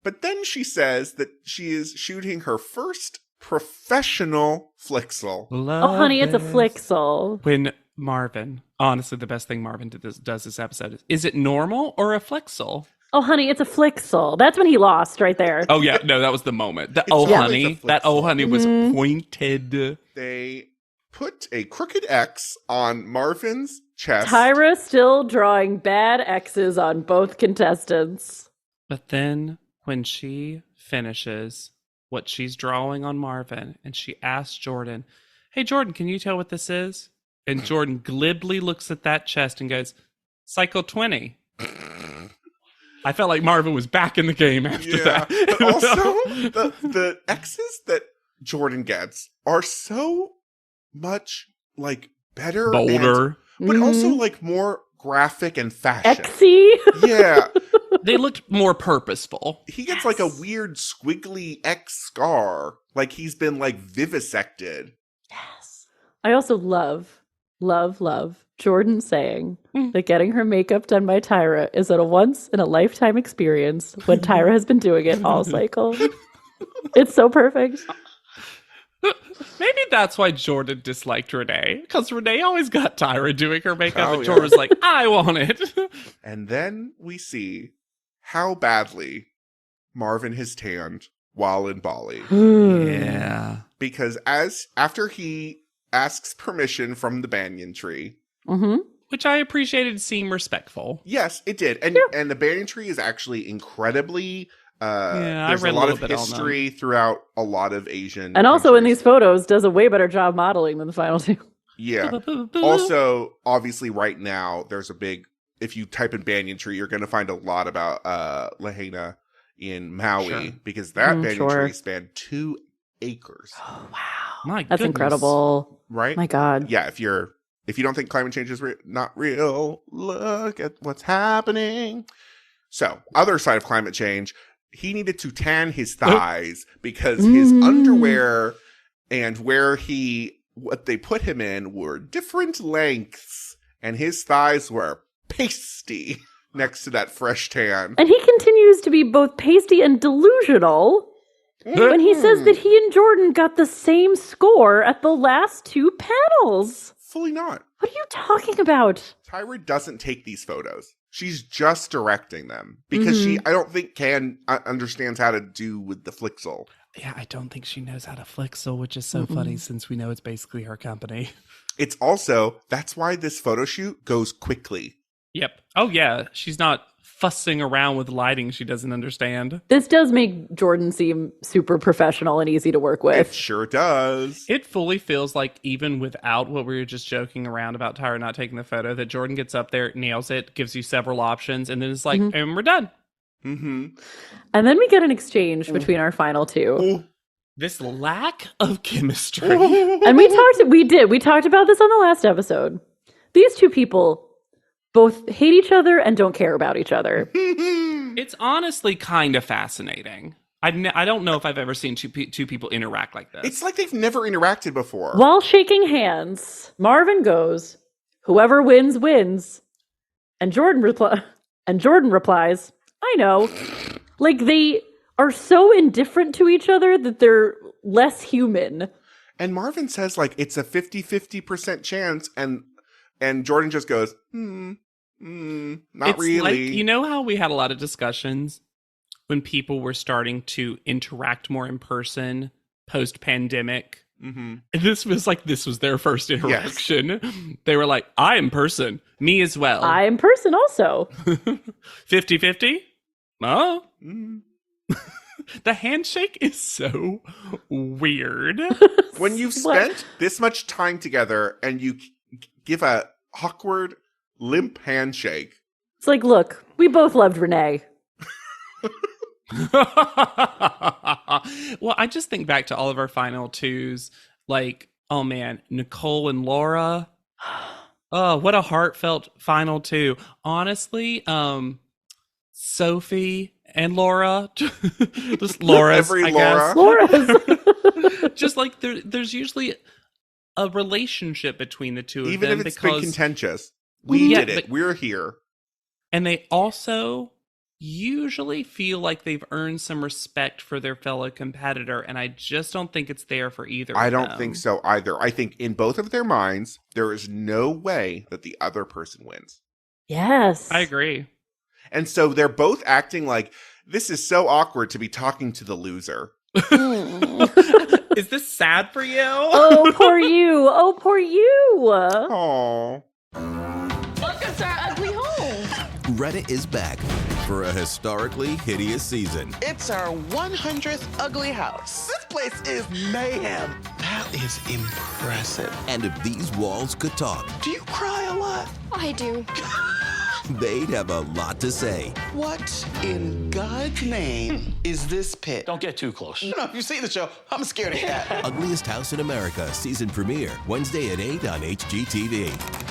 But then she says that she is shooting her first professional flixel. Oh, honey, it's a flixel. When Marvin, honestly, the best thing Marvin does this episode is it normal or a flixel? Oh, honey, it's a flixel. That's when he lost right there. Oh, yeah. No, that was the moment. Honey. That oh, honey was pointed. They put a crooked X on Marvin's chest. Tyra still drawing bad X's on both contestants. But then when she finishes what she's drawing on Marvin and she asks Jordan, "Hey, Jordan, can you tell what this is?" And Jordan glibly looks at that chest and goes, "Cycle 20." I felt like Marvin was back in the game after that. But also, the X's that Jordan gets are so much like better, Bolder. but also like more graphic and fashion. Xy. Yeah. They looked more purposeful. He gets like a weird squiggly X scar, like he's been like vivisected. Yes. I also love Jordan saying that getting her makeup done by Tyra is a once-in-a-lifetime experience when Tyra has been doing it all cycle. It's so perfect. Maybe that's why Jordan disliked Renee, because Renee always got Tyra doing her makeup, Oh, and Jordan was like, "I want it." And then we see how badly Marvin has tanned while in Bali. Yeah. Because after he asks permission from the banyan tree. Mm-hmm. Which I appreciated seemed respectful. Yes, it did. And the banyan tree is actually incredibly there's a lot of history throughout a lot of Asian And also in countries. these photos does a way better job modeling than the final two. Yeah. Also, obviously right now there's a big, if you type in banyan tree, you're going to find a lot about Lahaina in Maui because that banyan tree spanned 2 acres. Oh, wow. My That's goodness. incredible. Right? My God. Yeah, if you don't think climate change is not real, look at what's happening. So, other side of climate change, he needed to tan his thighs because his underwear and what they put him in were different lengths, and his thighs were pasty next to that fresh tan. And he continues to be both pasty and delusional when he says that he and Jordan got the same score at the last 2 panels. Fully not. What are you talking about? Tyra doesn't take these photos. She's just directing them because she, I don't think, understands how to do with the Flixel. Yeah, I don't think she knows how to Flixel, which is so funny since we know it's basically her company. It's also, that's why this photo shoot goes quickly. Yep. Oh, yeah. She's not fussing around with lighting she doesn't understand. This does make Jordan seem super professional and easy to work It with. sure does. It fully feels like even without what we were just joking around about Tyra not taking the photo, that Jordan gets up there, nails it, gives you several options, and then it's like, and we're done. Mm-hmm. And then we get an exchange between our final two. Ooh. This lack of chemistry. And we talked about this on the last episode. These two people both hate each other and don't care about each other. It's honestly kind of fascinating. I don't know if I've ever seen two people interact like this. It's like they've never interacted before. While shaking hands, Marvin goes, "Whoever wins, wins." And Jordan replies, "I know." Like they are so indifferent to each other that they're less human. And Marvin says, like, it's a 50-50% chance, and Jordan just goes, not it's really. Like, you know how we had a lot of discussions when people were starting to interact more in person post-pandemic? Mm-hmm. And this was their first interaction. Yes. They were like, I am person. Me as well. I am person also. 50-50? Oh. Mm. The handshake is so weird. When you've spent this much time together and you give a awkward, limp handshake. It's like, look, we both loved Renee. Well, I just think back to all of our final twos. Like, oh man, Nicole and Laura. Oh, what a heartfelt final two. Honestly, Sophie and Laura. Just Laura's, Every I Laura. guess. Laura's. Just like there's usually a relationship between the two of Even them. if it's been contentious. We did it. We're here. And they also usually feel like they've earned some respect for their fellow competitor, and I just don't think it's there for either I of don't them. think so either. I think in both of their minds, there is no way that the other person wins. Yes. I agree. And so they're both acting like, this is so awkward to be talking to the loser. Is this sad for you? Oh, poor you. Oh, poor you. Aww. Reddit is back for a historically hideous season. It's our 100th ugly house. This place is mayhem. That is impressive. And if these walls could talk, Do you cry a lot? I do. they'd have a lot to say. What in God's name is this pit? Don't get too close. No, if you've seen the show, I'm scared of cat. Ugliest House in America season premiere Wednesday at 8 on HGTV.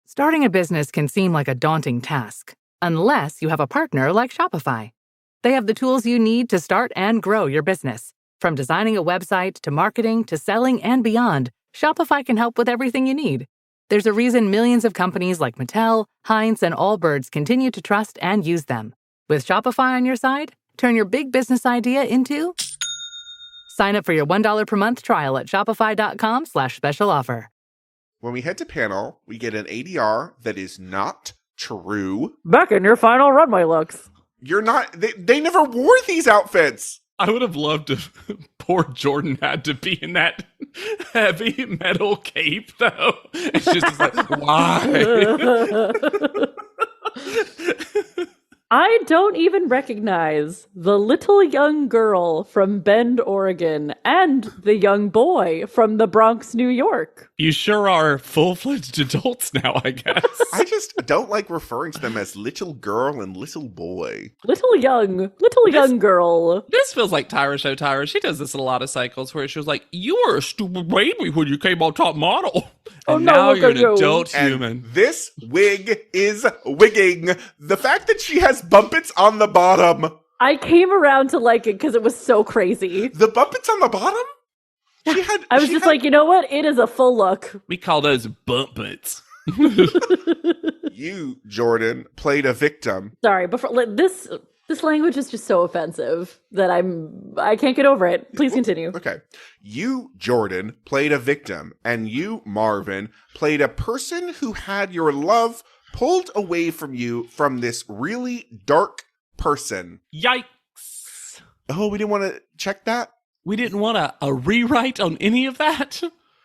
Starting a business can seem like a daunting task, unless you have a partner like Shopify. They have the tools you need to start and grow your business. From designing a website to marketing to selling and beyond, Shopify can help with everything you need. There's a reason millions of companies like Mattel, Heinz, and Allbirds continue to trust and use them. With Shopify on your side, turn your big business idea into... Sign up for your $1 per month trial at shopify.com/special offer. When we head to panel, we get an ADR that is not true. Back in your final runway looks. You're not. They never wore these outfits. I would have loved if poor Jordan had to be in that heavy metal cape, though. It's just like, why? I don't even recognize the little young girl from Bend, Oregon, and the young boy from the Bronx, New York. You sure are full-fledged adults now, I guess. I just don't like referring to them as little girl and little boy. Little young girl. This feels like Tyra Show Tyra. She does this in a lot of cycles where she was like, you were a stupid baby when you came on Top Model. And now you're an adult human. And this wig is wigging. The fact that she has bumpets on the bottom. I came around to like it because it was so crazy. The bumpets on the bottom? I was just like, you know what? It is a full look. We call those bump butts. You, Jordan, played a victim. Sorry, but this language is just so offensive that I can't get over it. Please continue. Okay. You, Jordan, played a victim, and you, Marvin, played a person who had your love pulled away from you from this really dark person. Yikes. Oh, we didn't want to check that? We didn't want a rewrite on any of that?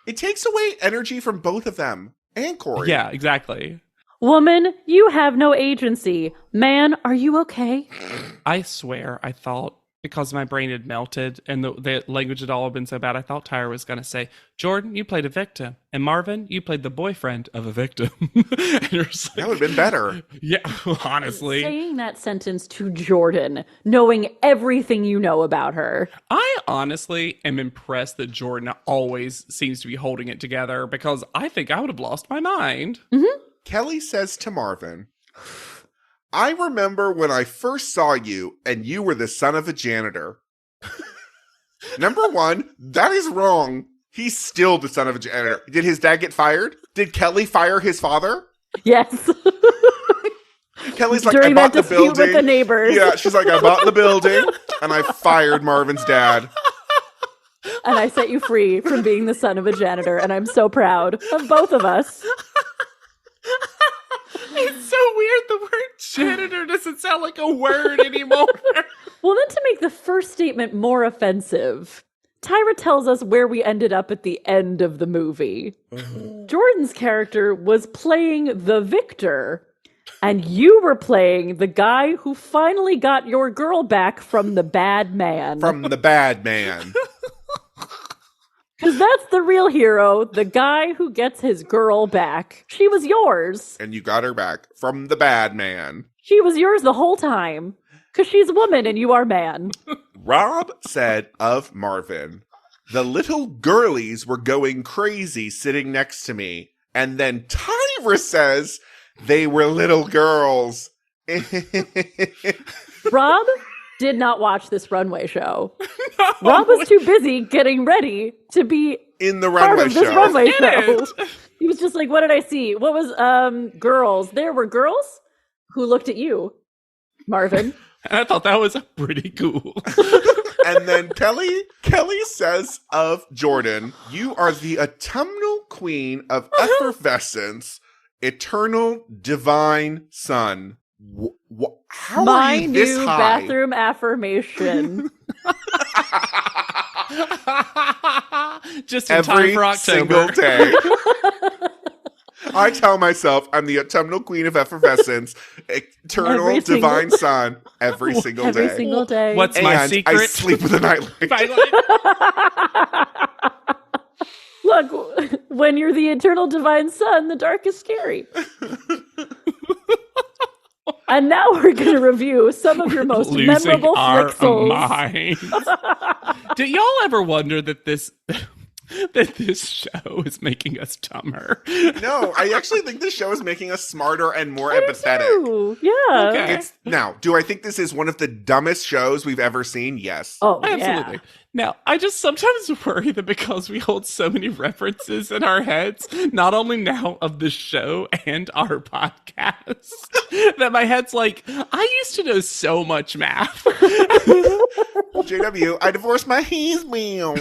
It takes away energy from both of them and Corey. Yeah, exactly. Woman, you have no agency. Man, are you okay? I swear I thought, because my brain had melted and the language had all been so bad, I thought Tyra was going to say, Jordan, you played a victim. And Marvin, you played the boyfriend of a victim. And you're just like, that would have been better. Yeah, honestly. Saying that sentence to Jordan, knowing everything you know about her. I honestly am impressed that Jordan always seems to be holding it together because I think I would have lost my mind. Mm-hmm. Kelly says to Marvin, I remember when I first saw you and you were the son of a janitor. Number one, that is wrong. He's still the son of a janitor. Did his dad get fired? Did Kelly fire his father? Yes. Kelly's like, during I bought that the dispute building. with the neighbors. Yeah, she's like, I bought the building and I fired Marvin's dad. And I set you free from being the son of a janitor. And I'm so proud of both of us. It's so weird. The word janitor doesn't sound like a word anymore. Well, then to make the first statement more offensive, Tyra tells us where we ended up at the end of the movie. Jordan's character was playing the victor, and you were playing the guy who finally got your girl back from the bad man. From the bad man. Because that's the real hero, the guy who gets his girl back. She was yours. And you got her back from the bad man. She was yours the whole time. Because she's a woman and you are man. Rob said of Marvin, the little girlies were going crazy sitting next to me. And then Tyra says they were little girls. Rob did not watch this runway show. No. Rob was too busy getting ready to be in the part runway of this show. runway show. He was just like, what did I see? What was girls? There were girls who looked at you, Marvin. And I thought that was pretty cool. And then Kelly says of Jordan, you are the autumnal queen of effervescence, eternal divine sun. How My are you this new high? bathroom affirmation. Just in every time for October. single day. I tell myself I'm the autumnal queen of effervescence, eternal Every single- divine sun every single Every day. single day. What's and my secret? I sleep with a nightlight. Look, when you're the eternal divine sun, the dark is scary. And now we're going to review some of your most Losing memorable our flixels. minds. Do y'all ever wonder that this show is making us dumber? No, I actually think this show is making us smarter and more empathetic. Ooh, yeah. Okay. Now, do I think this is one of the dumbest shows we've ever seen? Yes. Oh, Absolutely. yeah. Now, I just sometimes worry that because we hold so many references in our heads, not only now of the show and our podcast, that my head's like, I used to know so much math. JW, I divorced my husband.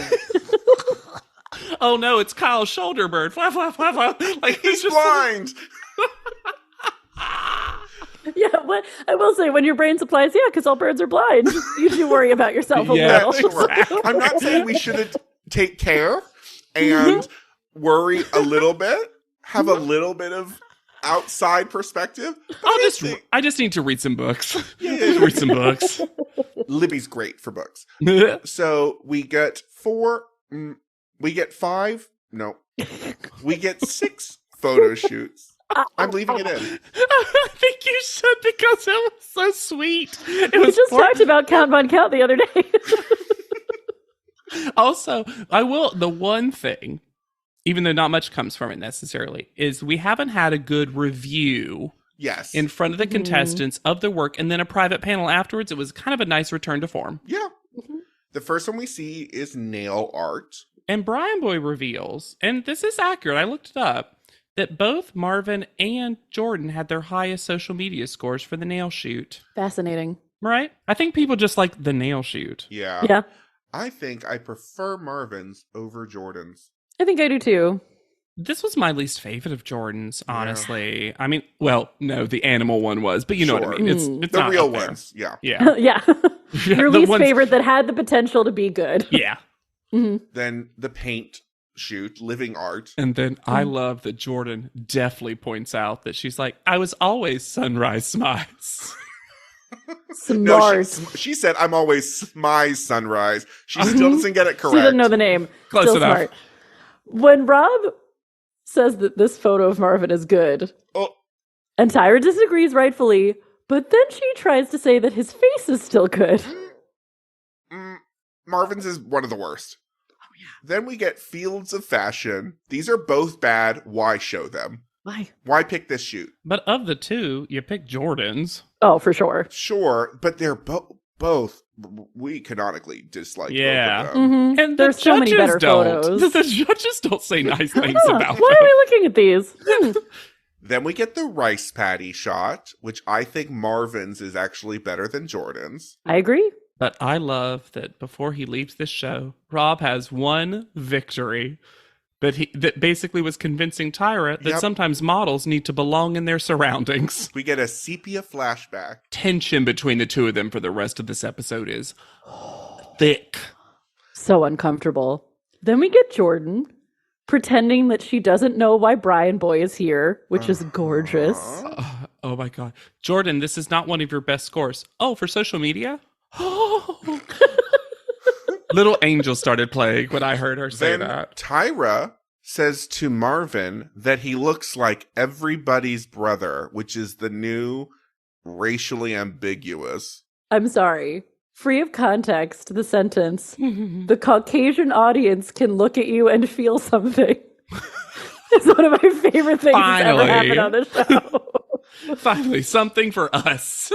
Oh no, it's Kyle's shoulder bird. Fluff, fluff, fluff, fluff. Like He's just blind. Yeah, what I will say, when your brain supplies, yeah, because all birds are blind. You do worry about yourself a Yeah, little. Sure. Exactly. I'm not saying we shouldn't take care and worry a little bit, have a little bit of outside perspective. I just need to read some books. Yeah. Read some books. Libby's great for books. So we get we get 6 photo shoots. I'm leaving it in. I think you should because it was so sweet. It We was just talked about Count Von Count the other day. Also, the one thing, even though not much comes from it necessarily, is we haven't had a good review Yes. in front of the contestants of the work and then a private panel afterwards. It was kind of a nice return to form. Yeah. The first one we see is nail art. And Brian Boy reveals, and this is accurate, I looked it up, that both Marvin and Jordan had their highest social media scores for the nail shoot. Fascinating. Right? I think people just like the nail shoot. Yeah. Yeah, I think I prefer Marvin's over Jordan's. I think I do too. This was my least favorite of Jordan's, honestly. I mean, well, no, the animal one was, but you know what I Sure. mean. It's The not real up there. ones. Yeah. Yeah. Yeah. Your The least ones- favorite that had the potential to be good. Yeah. Then the paint shoot, living art. And then I love that Jordan deftly points out that she's like, I was always sunrise smiles. No, Smart. she said, I'm always my sunrise. She still doesn't get it correct. She didn't know the name. Close Still enough. smart. When Rob says that this photo of Marvin is good, Oh, and Tyra disagrees rightfully, but then she tries to say that his face is still good. Marvin's is one of the worst. Oh, yeah. Then we get Fields of Fashion. These are both bad. Why show them? Why? Why pick this shoot? But of the two, you pick Jordan's. Oh, for sure. Sure, but they're both we canonically dislike Yeah. both of them. Mhm. And There's the so many judges better don't. photos. The judges don't say nice things Huh, about why them. are we looking at these? Then we get the rice patty shot, which I think Marvin's is actually better than Jordan's. I agree. But I love that before he leaves this show, Rob has one victory that basically was convincing Tyra that Yep. sometimes models need to belong in their surroundings. We get a sepia flashback. Tension between the two of them for the rest of this episode is thick. So uncomfortable. Then we get Jordan pretending that she doesn't know why Brian Boy is here, which is gorgeous. Oh my God. Jordan, this is not one of your best scores. Oh, for social media? Oh. Little Angel started playing when I heard her say Then that. Tyra says to Marvin that he looks like everybody's brother, which is the new racially ambiguous. I'm sorry. Free of context, the sentence, the Caucasian audience can look at you and feel something. It's one of my favorite things that's ever Finally. happened on the show. Finally, something for us.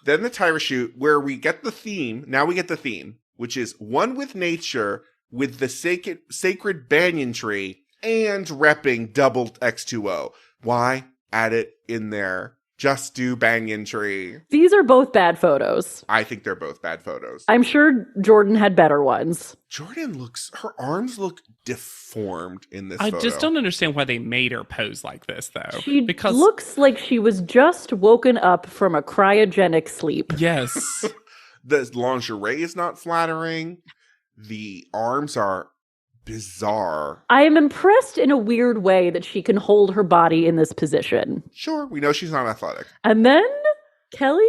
Then the Tyra shoot where we get the theme. Now we get the theme, which is one with nature with the sacred banyan tree and repping double X2O. Why add it in there? Just do banyan tree. These are both bad photos. I think they're both bad photos. I'm sure Jordan had better ones. Her arms look deformed in this I photo. just don't understand why they made her pose like this, though. She because looks like she was just woken up from a cryogenic sleep. yes, The lingerie is not flattering. The arms are bizarre. I am impressed in a weird way that she can hold her body in this position. Sure, we know she's not athletic. And then Kelly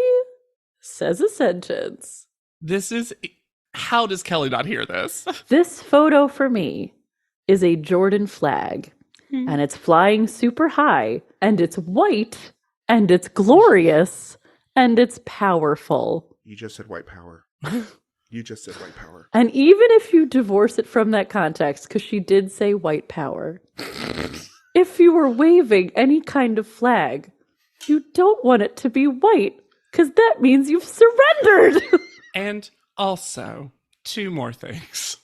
says a sentence. How does Kelly not hear this? This photo for me is a Jordan flag, and it's flying super high, and it's white, and it's glorious, and it's powerful. You just said white power. You just said white power. And even if you divorce it from that context, because she did say white power, if you were waving any kind of flag, you don't want it to be white, because that means you've surrendered. And also, 2 more things.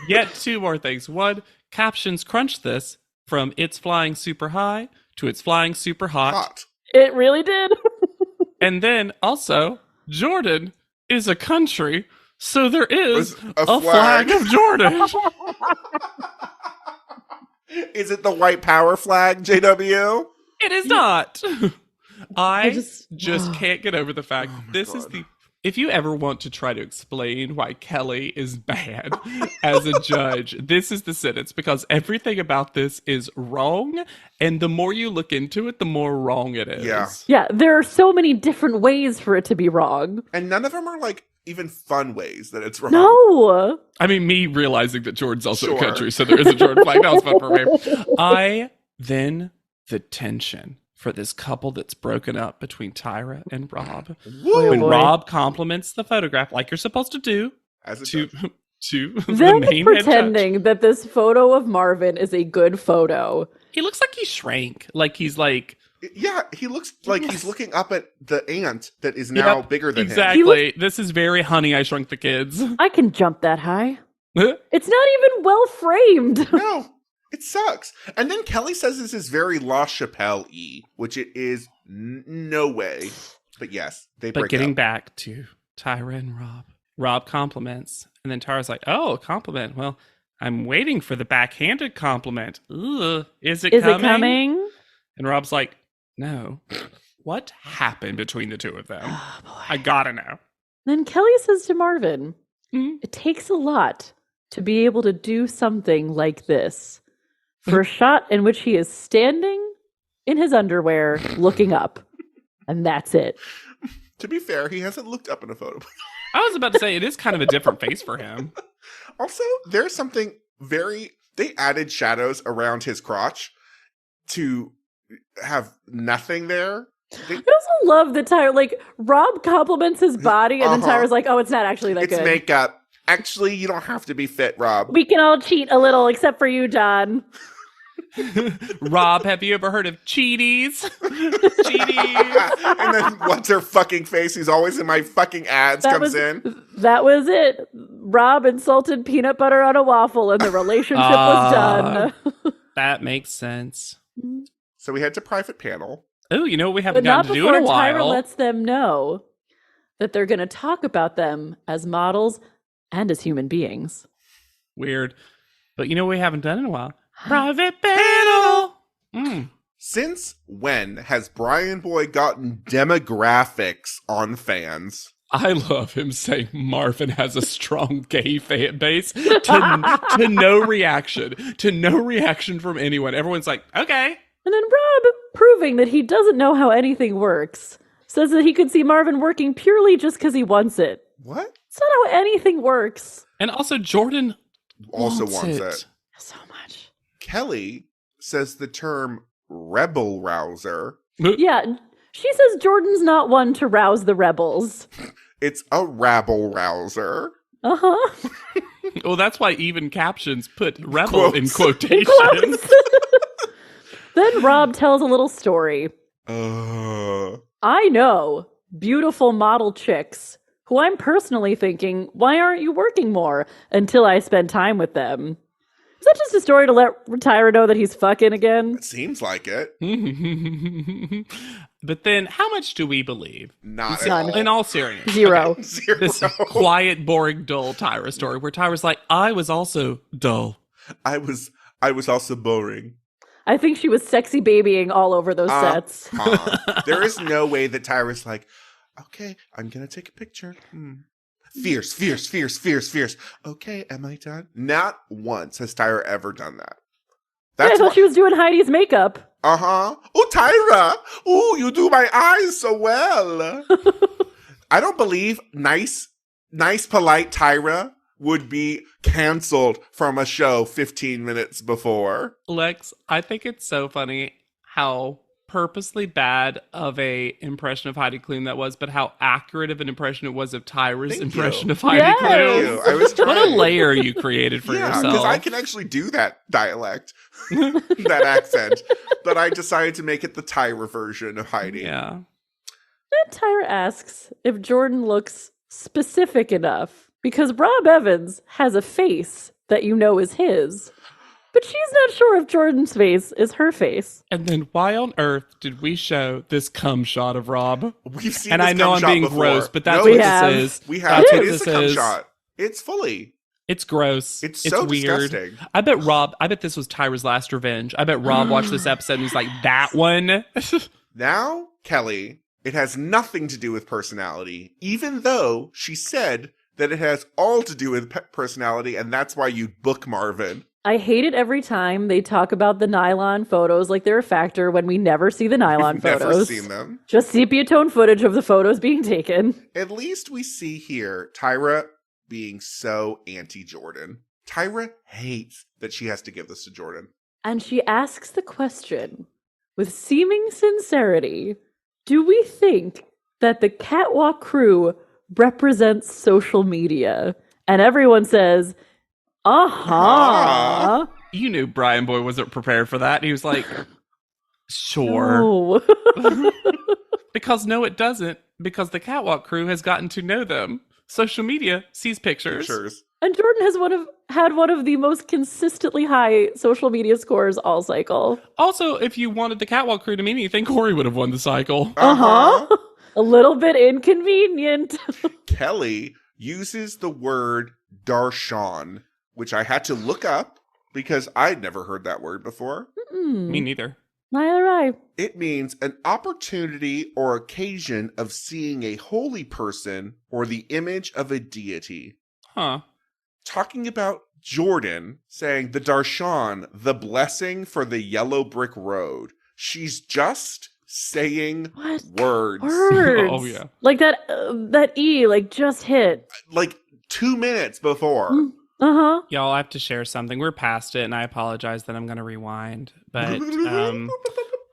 Yet 2 more things. 1, captions crunch this from it's flying super high to it's flying super hot. It really did. And then also, Jordan is a country, so there is a flag of Jordan. Is it the white power flag, JW? It is not. I just can't get over the fact this is the... If you ever want to try to explain why Kelly is bad as a judge, this is the sentence, because everything about this is wrong, and the more you look into it, the more wrong it is. Yeah, there are so many different ways for it to be wrong. And none of them are like even fun ways that it's wrong. No. I mean, me realizing that Jordan's also a country, so there is a Jordan flag. That was fun for me. The tension for this couple that's broken up between Tyra and Rob. When Rob compliments the photograph, like you're supposed to do, As to the them main pretending head judge. that this photo of Marvin is a good photo. He looks like he shrank. Like he's like... Yeah, he looks like he's looking up at the ant that is now bigger than him. Exactly. This is very Honey, I Shrunk the Kids. I can jump that high. It's not even well framed. No, it sucks. And then Kelly says this is very La Chappelle-y, which it is no way. But yes, they break up. But getting back to Tyra and Rob. Rob compliments, and then Tyra's like, oh, a compliment. Well, I'm waiting for the backhanded compliment. Ugh, is it coming? And Rob's like, no. What happened between the two of them? Oh, boy. I gotta know. Then Kelly says to Marvin, it takes a lot to be able to do something like this. For a shot in which he is standing in his underwear looking up. And that's it. To be fair, he hasn't looked up in a photo. I was about to say, it is kind of a different face for him. Also, there's something they added shadows around his crotch to have nothing there. I also love that Tyra, Rob compliments his body, and then Tyra's like, oh, it's not actually that good. It's makeup. Actually, you don't have to be fit, Rob. We can all cheat a little, except for you, John. Rob, have you ever heard of Cheaties? Cheaties. And then what's her fucking face? Who's always in my fucking ads in. That was it. Rob insulted peanut butter on a waffle, and the relationship was done. That makes sense. So we head to private panel. Oh, you know what we haven't gotten to do in a while? Tyra lets them know that they're going to talk about them as models and as human beings. Weird. But you know what we haven't done in a while? Private panel! Since when has Brian Boy gotten demographics on fans? I love him saying Marvin has a strong gay fan base to no reaction. To no reaction from anyone. Everyone's like, okay. And then Rob, proving that he doesn't know how anything works, says that he could see Marvin working purely just because he wants it. What? It's not how anything works. And also, Jordan also wants it. So much. Kelly says the term rebel rouser. Yeah, she says Jordan's not one to rouse the rebels. It's a rabble rouser. Uh-huh. Well, that's why even captions put rebel in quotations. Then Rob tells a little story. I know beautiful model chicks who I'm personally thinking, why aren't you working more until I spend time with them? Is that just a story to let Tyra know that he's fucking again? It seems like it. But then, how much do we believe? Not at all. In all seriousness. Zero. Okay. Zero. This quiet, boring, dull Tyra story where Tyra's like, I was also dull. I was also boring. I think she was sexy babying all over those sets. There is no way that Tyra's like, okay, I'm going to take a picture. Fierce, fierce, fierce, fierce, fierce. Okay, am I done? Not once has Tyra ever done that. I thought she was doing Heidi's makeup. Uh-huh. Oh, Tyra. Oh, you do my eyes so well. I don't believe nice, polite Tyra would be canceled from a show 15 minutes before. Lex, I think it's so funny how purposely bad of a impression of Heidi Klum that was, but how accurate of an impression it was of Tyra's impression of Heidi Yes. Klum. Thank you. I was trying. What a layer you created for Yeah, yourself. because I can actually do that dialect, that accent, but I decided to make it the Tyra version of Heidi. Yeah. Then Tyra asks if Jordan looks specific enough because Rob Evans has a face that you know is his, but she's not sure if Jordan's face is her face. And then why on earth did we show this cum shot of Rob? We've seen And this I know cum I'm shot being before. gross, but that's No, what we this have. is. We have. That's It what is a this cum is. shot. It's fully. It's gross. It's so weird. disgusting. I bet this was Tyra's last revenge. I bet Rob watched this episode and he's like, that one? Now, Kelly, it has nothing to do with personality, even though she said that it has all to do with personality, and that's why you book Marvin. I hate it every time they talk about the nylon photos like they're a factor when we never see the nylon We've photos. never seen them. Just sepia tone footage of the photos being taken. At least we see here Tyra being so anti-Jordan. Tyra hates that she has to give this to Jordan. And she asks the question with seeming sincerity, do we think that the Catwalk crew represents social media? And everyone says, uh-huh. You knew Brian Boy wasn't prepared for that. He was like, sure. No. Because no, it doesn't. Because the Catwalk crew has gotten to know them. Social media sees pictures. And Jordan has had one of the most consistently high social media scores all cycle. Also, if you wanted the Catwalk crew to mean anything, Corey would have won the cycle. Uh-huh. A little bit inconvenient. Kelly uses the word darshan, which I had to look up because I'd never heard that word before. Me neither. Neither I. It means an opportunity or occasion of seeing a holy person or the image of a deity. Huh. Talking about Jordan saying the darshan, the blessing for the yellow brick road. She's just saying words. Words. Oh, yeah. Like that E, like just hit. Like 2 minutes before. Uh-huh. Y'all, I have to share something. We're past it, and I apologize that I'm going to rewind. But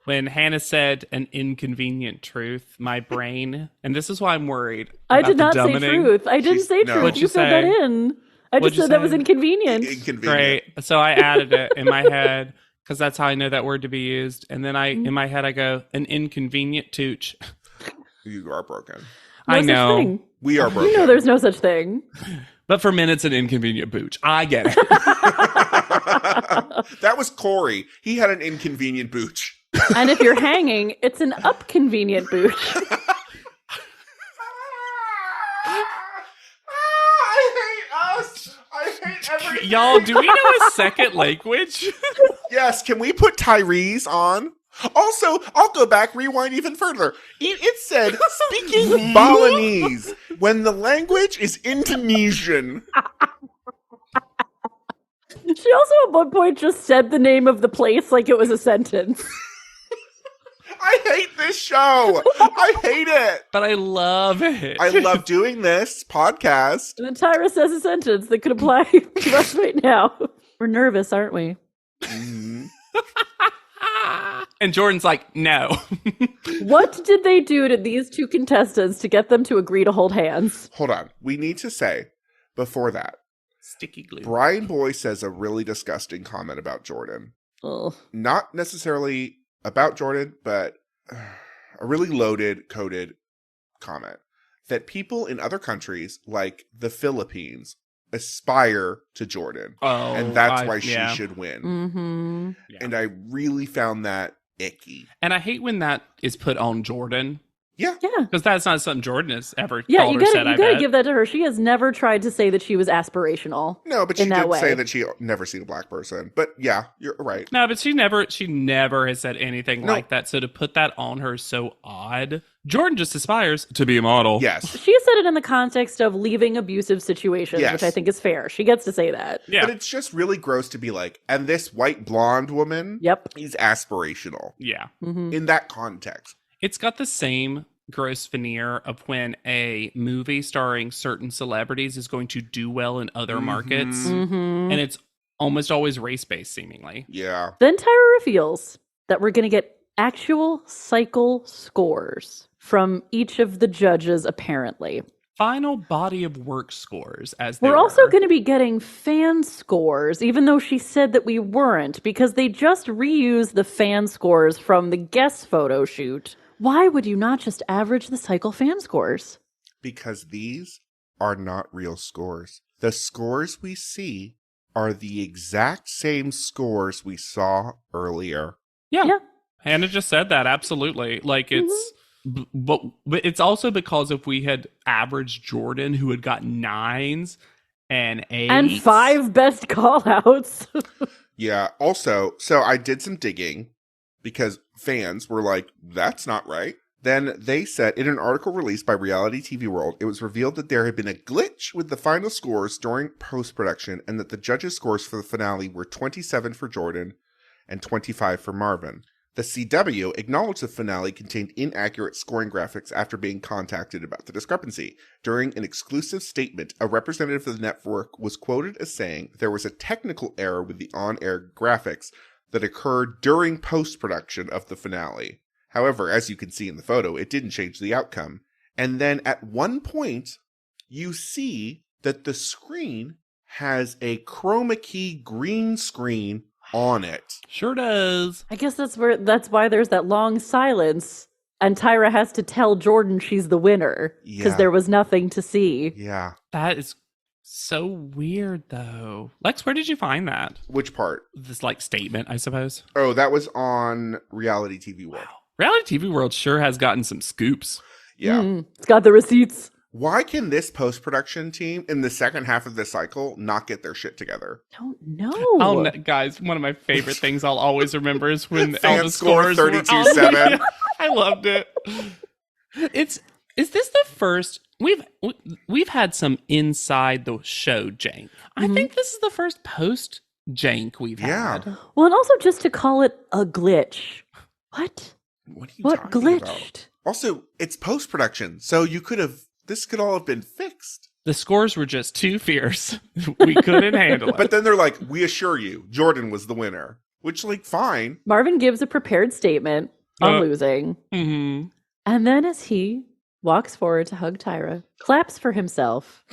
when Hannah said an inconvenient truth, my brain, and this is why I'm worried. I about did the not say dumbing. truth. I didn't say no. truth. What'd You you filled that say? in. I What'd just you said that was say? inconvenient. Inconvenient. Great. So I added it in my head because that's how I know that word to be used. And then in my head, I go, an inconvenient tooch. You are broken. No I such know. thing. We are broken. You know there's no such thing. But for men, it's an inconvenient booch. I get it. That was Corey. He had an inconvenient booch. And if you're hanging, it's an upconvenient booch. I hate us. I hate everything. Y'all, do we know a second language? Yes, can we put Tyrese on? Also, I'll go back, rewind even further. It said, speaking Balinese, when the language is Indonesian. She also at one point just said the name of the place like it was a sentence. I hate this show. I hate it. But I love it. I love doing this podcast. And then Tyra says a sentence that could apply to us right now. We're nervous, aren't we? Mhm. And Jordan's like, no. What did they do to these two contestants to get them to agree to hold hands? Hold on. We need to say, before that, Sticky glue. Brian Boy says a really disgusting comment about Jordan. Ugh. Not necessarily about Jordan, but a really loaded, coded comment. That people in other countries, like the Philippines, aspire to Jordan. Oh, And that's why she should win. Mm-hmm. Yeah. And I really found that icky. And I hate when that is put on Jordan. Yeah. Yeah. Because that's not something Jordan has ever Yeah, called you or said, I gotta bet. give that to her. She has never tried to say that she was aspirational. No, but she in that did way. say that she never seen a black person. But yeah, you're right. No, but she never has said anything No. like that. So to put that on her is so odd. Jordan just aspires to be a model. Yes. She has said it in the context of leaving abusive situations, Yes. which I think is fair. She gets to say that. Yeah. But it's just really gross to be like, and this white blonde woman Yep. is aspirational Yeah. in that context. It's got the same gross veneer of when a movie starring certain celebrities is going to do well in other markets. Mm-hmm. And it's almost always race-based, seemingly. Yeah. Then Tyra reveals that we're going to get actual cycle scores from each of the judges, apparently. Final body of work scores, as We're also going to be getting fan scores, even though she said that we weren't, because they just reused the fan scores from the guest photo shoot. Why would you not just average the cycle fan scores? Because these are not real scores. The scores we see are the exact same scores we saw earlier. Yeah. Hannah just said that, absolutely. Like, it's... But it's also because if we had averaged Jordan, who had got 9s and 8s. And 5 best call-outs. Yeah. Also, so I did some digging because fans were like, that's not right. Then they said in an article released by Reality TV World, it was revealed that there had been a glitch with the final scores during post-production and that the judges' scores for the finale were 27 for Jordan and 25 for Marvin. The CW acknowledged the finale contained inaccurate scoring graphics after being contacted about the discrepancy. During an exclusive statement, a representative of the network was quoted as saying there was a technical error with the on-air graphics that occurred during post-production of the finale. However, as you can see in the photo, it didn't change the outcome. And then at one point, you see that the screen has a chroma key green screen on it. Sure does. I guess that's why there's that long silence, and Tyra has to tell Jordan she's the winner because Yeah. there was nothing to see. Yeah. That is so weird, though. Lex, where did you find that? Which part? This, like, statement, I suppose. Oh, that was on Reality TV World. Reality TV World sure has gotten some scoops. Yeah. It's got the receipts. Why can this post-production team in the second half of this cycle not get their shit together? Don't know. Oh, guys, one of my favorite things I'll always remember is when all Fan the score scores were 32-7. I loved it. Is this the first we've had some inside the show jank? I think this is the first post jank we've Yeah. had. Well, and also just to call it a glitch. What? What are you What talking glitched? about? Also, it's post-production, so this could all have been fixed. The scores were just too fierce. We couldn't handle it. But then they're like, we assure you, Jordan was the winner. Which, like, fine. Marvin gives a prepared statement on losing. Mhm. And then as he walks forward to hug Tyra, claps for himself,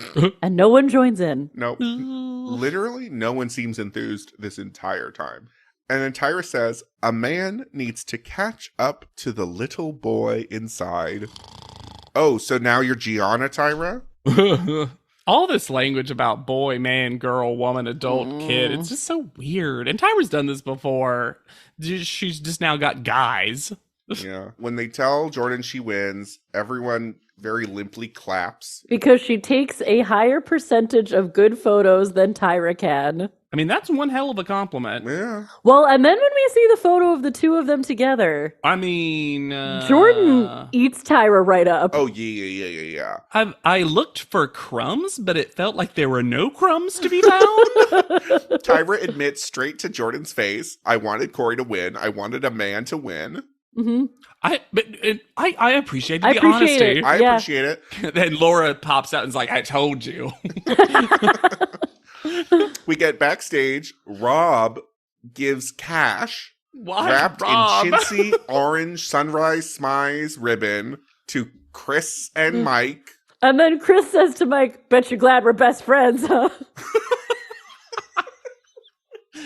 and no one joins in. No, literally no one seems enthused this entire time. And then Tyra says, a man needs to catch up to the little boy inside. Oh, so now you're Gianna, Tyra? All this language about boy, man, girl, woman, adult, kid, it's just so weird. And Tyra's done this before. She's just now got guys. Yeah. When they tell Jordan she wins, everyone very limply claps. Because she takes a higher percentage of good photos than Tyra can. I mean, that's one hell of a compliment. Yeah. Well, and then when we see the photo of the two of them together, I mean, Jordan eats Tyra right up. Oh, yeah. I looked for crumbs, but it felt like there were no crumbs to be found. Tyra admits straight to Jordan's face, I wanted Corey to win. I wanted a man to win. Mm-hmm. I appreciate the I appreciate honesty. it. I Yeah. appreciate it. Then Laura pops out and is like, I told you. We get backstage. Rob gives cash Why, wrapped Rob? in chintzy orange sunrise smize ribbon to Chris and Mike. And then Chris says to Mike, bet you're glad we're best friends, huh?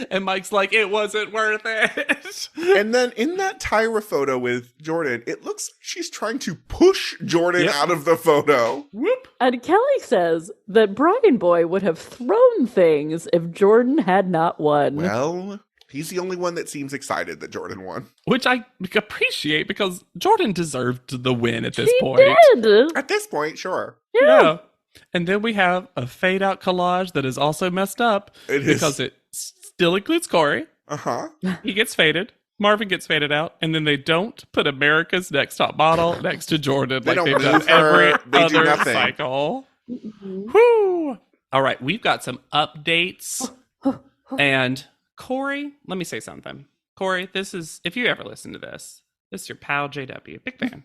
And Mike's like, it wasn't worth it. And then in that Tyra photo with Jordan, it looks like she's trying to push Jordan Yep. out of the photo. Whoop. And Kelly says that Brian Boy would have thrown things if Jordan had not won. Well, He's the only one that seems excited that Jordan won. Which I appreciate because Jordan deserved the win at this She point. did. At this point, sure. Yeah. And then we have a fade out collage that is also messed up because it still includes Corey. Uh-huh. He gets faded. Marvin gets faded out. And then they don't put America's Next Top Model next to Jordan They like don't they've done move her. every They do other nothing. cycle. Whoo! All right, we've got some updates. And Corey, let me say something. Corey, this is, if you ever listen to this is your pal JW, big fan.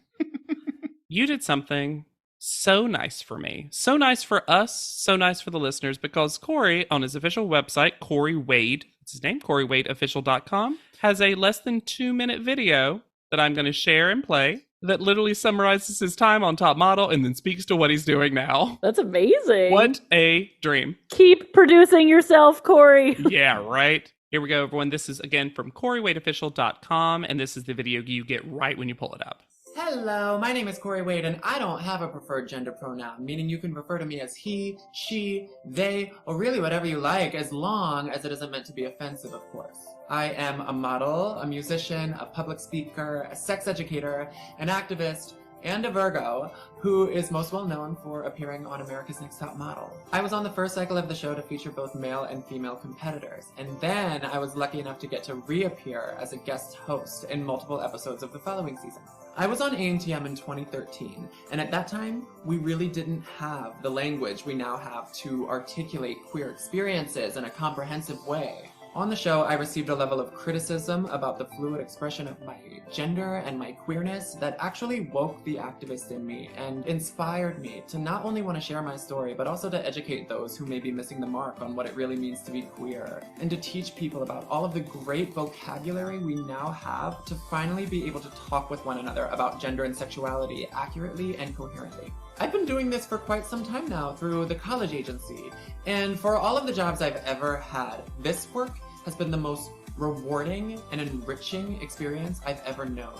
You did something so nice for me, so nice for us, so nice for the listeners, because Corey, on his official website, Corey Wade, it's his name, CoreyWadeOfficial.com, has a less than 2-minute video that I'm going to share and play that literally summarizes his time on Top Model and then speaks to what he's doing now. That's amazing. What a dream. Keep producing yourself, Corey. Yeah, right. Here we go, everyone. This is, again, from CoreyWadeOfficial.com, and this is the video you get right when you pull it up. Hello, my name is Corey Wade, and I don't have a preferred gender pronoun, meaning you can refer to me as he, she, they, or really whatever you like, as long as it isn't meant to be offensive, of course. I am a model, a musician, a public speaker, a sex educator, an activist, and a Virgo, who is most well known for appearing on America's Next Top Model. I was on the first cycle of the show to feature both male and female competitors, and then I was lucky enough to get to reappear as a guest host in multiple episodes of the following season. I was on ANTM in 2013, and at that time, we really didn't have the language we now have to articulate queer experiences in a comprehensive way. On the show, I received a level of criticism about the fluid expression of my gender and my queerness that actually woke the activist in me and inspired me to not only want to share my story, but also to educate those who may be missing the mark on what it really means to be queer, and to teach people about all of the great vocabulary we now have to finally be able to talk with one another about gender and sexuality accurately and coherently. I've been doing this for quite some time now through the college agency, and for all of the jobs I've ever had, this work has been the most rewarding and enriching experience I've ever known.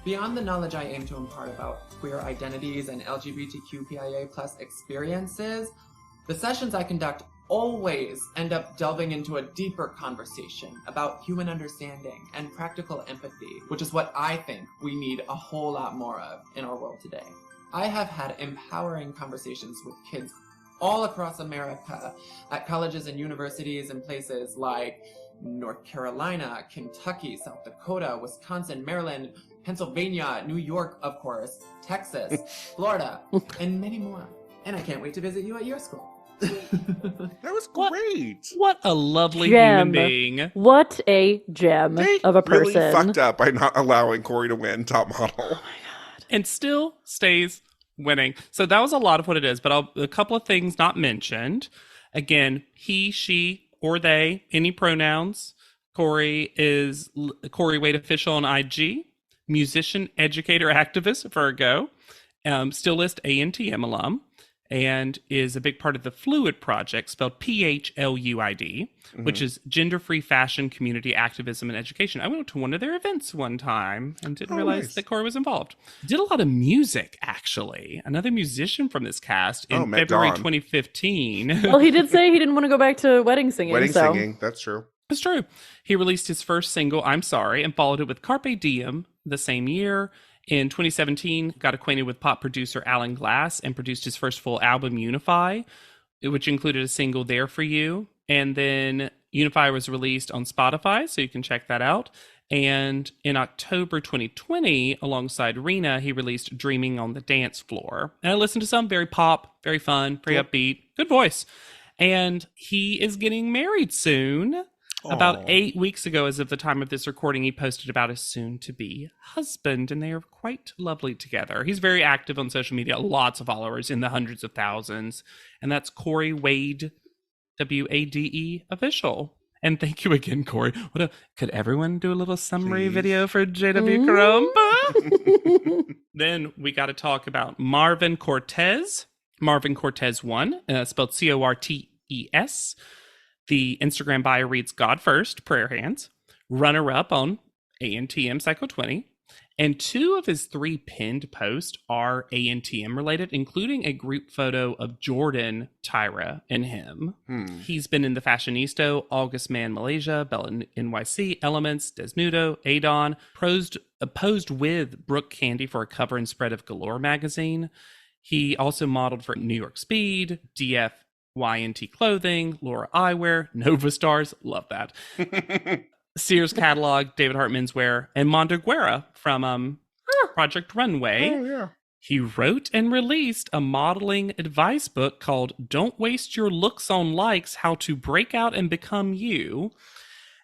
Beyond the knowledge I aim to impart about queer identities and LGBTQIA+ experiences, the sessions I conduct always end up delving into a deeper conversation about human understanding and practical empathy, which is what I think we need a whole lot more of in our world today. I have had empowering conversations with kids all across America at colleges and universities in places like North Carolina, Kentucky, South Dakota, Wisconsin, Maryland, Pennsylvania, New York, of course, Texas, Florida, and many more. And I can't wait to visit you at your school. That was great. What a lovely Gem. human being. What a gem They of a person. really fucked up by not allowing Corey to win Top Model. And still stays winning. So that was a lot of what it is, but a couple of things not mentioned. Again, he, she, or they, any pronouns. Corey is Corey Wade Official on IG, musician, educator, activist, Virgo, Stillist ANTM alum, and is a big part of the Fluid Project, spelled PHLUID, which is gender-free fashion, community activism, and education. I went to one of their events one time and didn't realize nice. that Corey was involved. Did a lot of music, actually. Another musician from this cast in Met February Dawn. 2015. Well, he did say he didn't want to go back to wedding singing. Wedding so. singing, that's true. It's true. He released his first single, I'm Sorry, and followed it with Carpe Diem the same year. In 2017, got acquainted with pop producer Alan Glass and produced his first full album, Unify, which included a single, There For You. And then Unify was released on Spotify, so you can check that out. And in October 2020, alongside Rena, he released Dreaming on the Dance Floor. And I listened to some, very pop, very fun, very upbeat, good voice. And he is getting married soon. About 8 weeks ago, as of the time of this recording, he posted about his soon-to-be husband, and they are quite lovely together. He's very active on social media, lots of followers in the hundreds of thousands, and that's Corey Wade, WADE Official. And thank you again, Corey. Could everyone do a little summary video for JW Caramba? Then we got to talk about Marvin Cortez. Marvin Cortez 1, spelled Cortes. The Instagram bio reads God First, Prayer Hands, runner-up on ANTM Psycho 20, And 2 of his 3 pinned posts are ANTM related, including a group photo of Jordan, Tyra, and him. He's been in The Fashionista, August Man Malaysia, Bella NYC, Elements, Desnudo, Adon, posed with Brooke Candy for a cover and spread of Galore magazine. He also modeled for New York Speed, DFYNT Clothing, Laura Eyewear, Nova Stars, love that. Sears Catalog, David Hart Menswear, and Mondo Guerra from Project Runway. Oh, yeah. He wrote and released a modeling advice book called Don't Waste Your Looks on Likes, How to Break Out and Become You.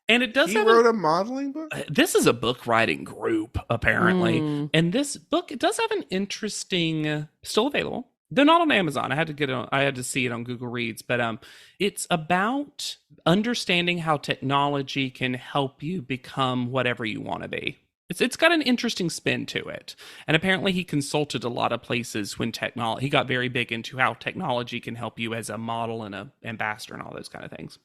And it does He have wrote a modeling book? this is a book writing group, apparently. And this book, it does have an interesting, still available. They're not on Amazon. I had to see it on Google Reads, but it's about understanding how technology can help you become whatever you want to be. It's got an interesting spin to it. And apparently he consulted a lot of places when he got very big into how technology can help you as a model and an ambassador and all those kind of things.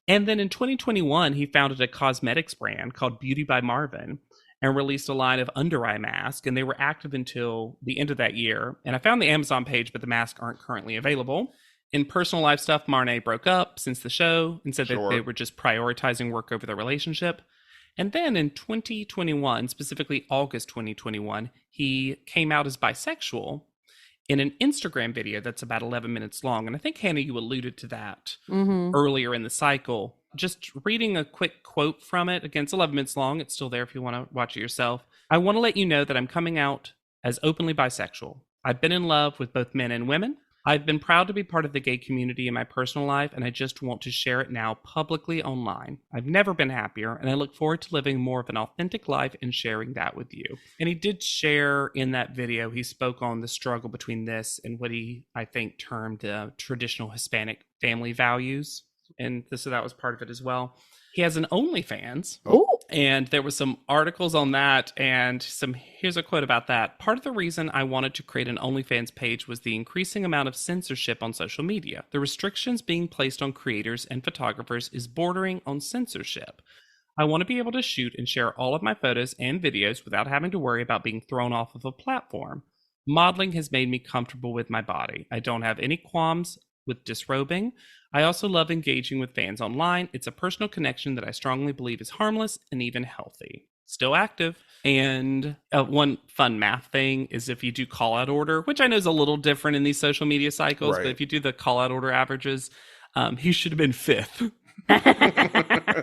And then in 2021, he founded a cosmetics brand called Beauty by Marvin and released a line of under eye masks, and they were active until the end of that year. And I found the Amazon page, but the masks aren't currently available. In personal life stuff, Marnie broke up since the show and said that they were just prioritizing work over their relationship. And then in 2021, specifically August 2021, he came out as bisexual in an Instagram video that's about 11 minutes long. And I think, Hannah, you alluded to that earlier in the cycle. Just reading a quick quote from it. Again, it's 11 minutes long. It's still there if you want to watch it yourself. I want to let you know that I'm coming out as openly bisexual. I've been in love with both men and women. I've been proud to be part of the gay community in my personal life, and I just want to share it now publicly online. I've never been happier, and I look forward to living more of an authentic life and sharing that with you. And he did share in that video, he spoke on the struggle between this and what he, I think, termed traditional Hispanic family values. And so that was part of it as well. He has an OnlyFans. And there were some articles on that, and here's a quote about that. Part of the reason I wanted to create an OnlyFans page was the increasing amount of censorship on social media. The restrictions being placed on creators and photographers is bordering on censorship. I want to be able to shoot and share all of my photos and videos without having to worry about being thrown off of a platform. Modeling has made me comfortable with my body. I don't have any qualms with disrobing. I also love engaging with fans online. It's a personal connection that I strongly believe is harmless and even healthy. Still active. And one fun math thing is if you do call out order, which I know is a little different in these social media cycles, but if you do the call out order averages, he should have been 5th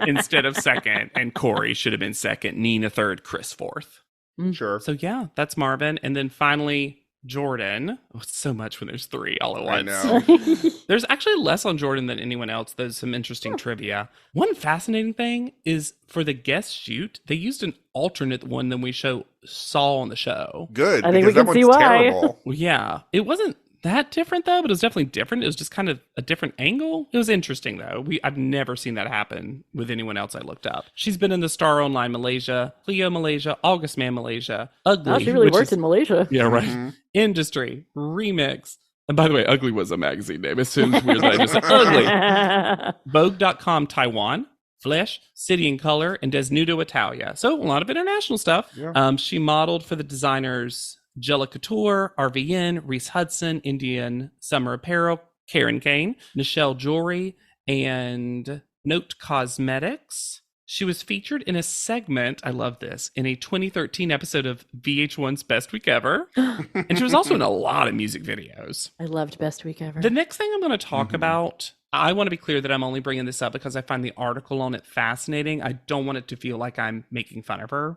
instead of 2nd, and Corey should have been 2nd, Nina 3rd, Chris 4th. Sure. So yeah, that's Marvin. And then finally, Jordan. Oh, it's so much when there's 3 all at once. I know. There's actually less on Jordan than anyone else. There's some interesting trivia. One fascinating thing is for the guest shoot, they used an alternate one than we saw on the show. Good. I think we because can see that one's why. terrible. Well, yeah, it wasn't that different though, but it was definitely different. It was just kind of a different angle. It was interesting though. I've never seen that happen with anyone else I looked up. She's been in the Star Online Malaysia, Cleo Malaysia, August Man Malaysia, Ugly. Oh, she really worked in Malaysia. Yeah, right. Industry, Remix. And by the way, Ugly was a magazine name. It seems weird that I just said Ugly. Vogue.com Taiwan, Flesh, City and Color, and Desnudo Italia. So a lot of international stuff. Yeah. She modeled for the designers Jella Couture, RVN, Reese Hudson, Indian Summer Apparel, Karen Kane, Nichelle Jewelry, and Note Cosmetics. She was featured in a segment, I love this, in a 2013 episode of VH1's Best Week Ever. And she was also in a lot of music videos. I loved Best Week Ever. The next thing I'm going to talk about, I want to be clear that I'm only bringing this up because I find the article on it fascinating. I don't want it to feel like I'm making fun of her.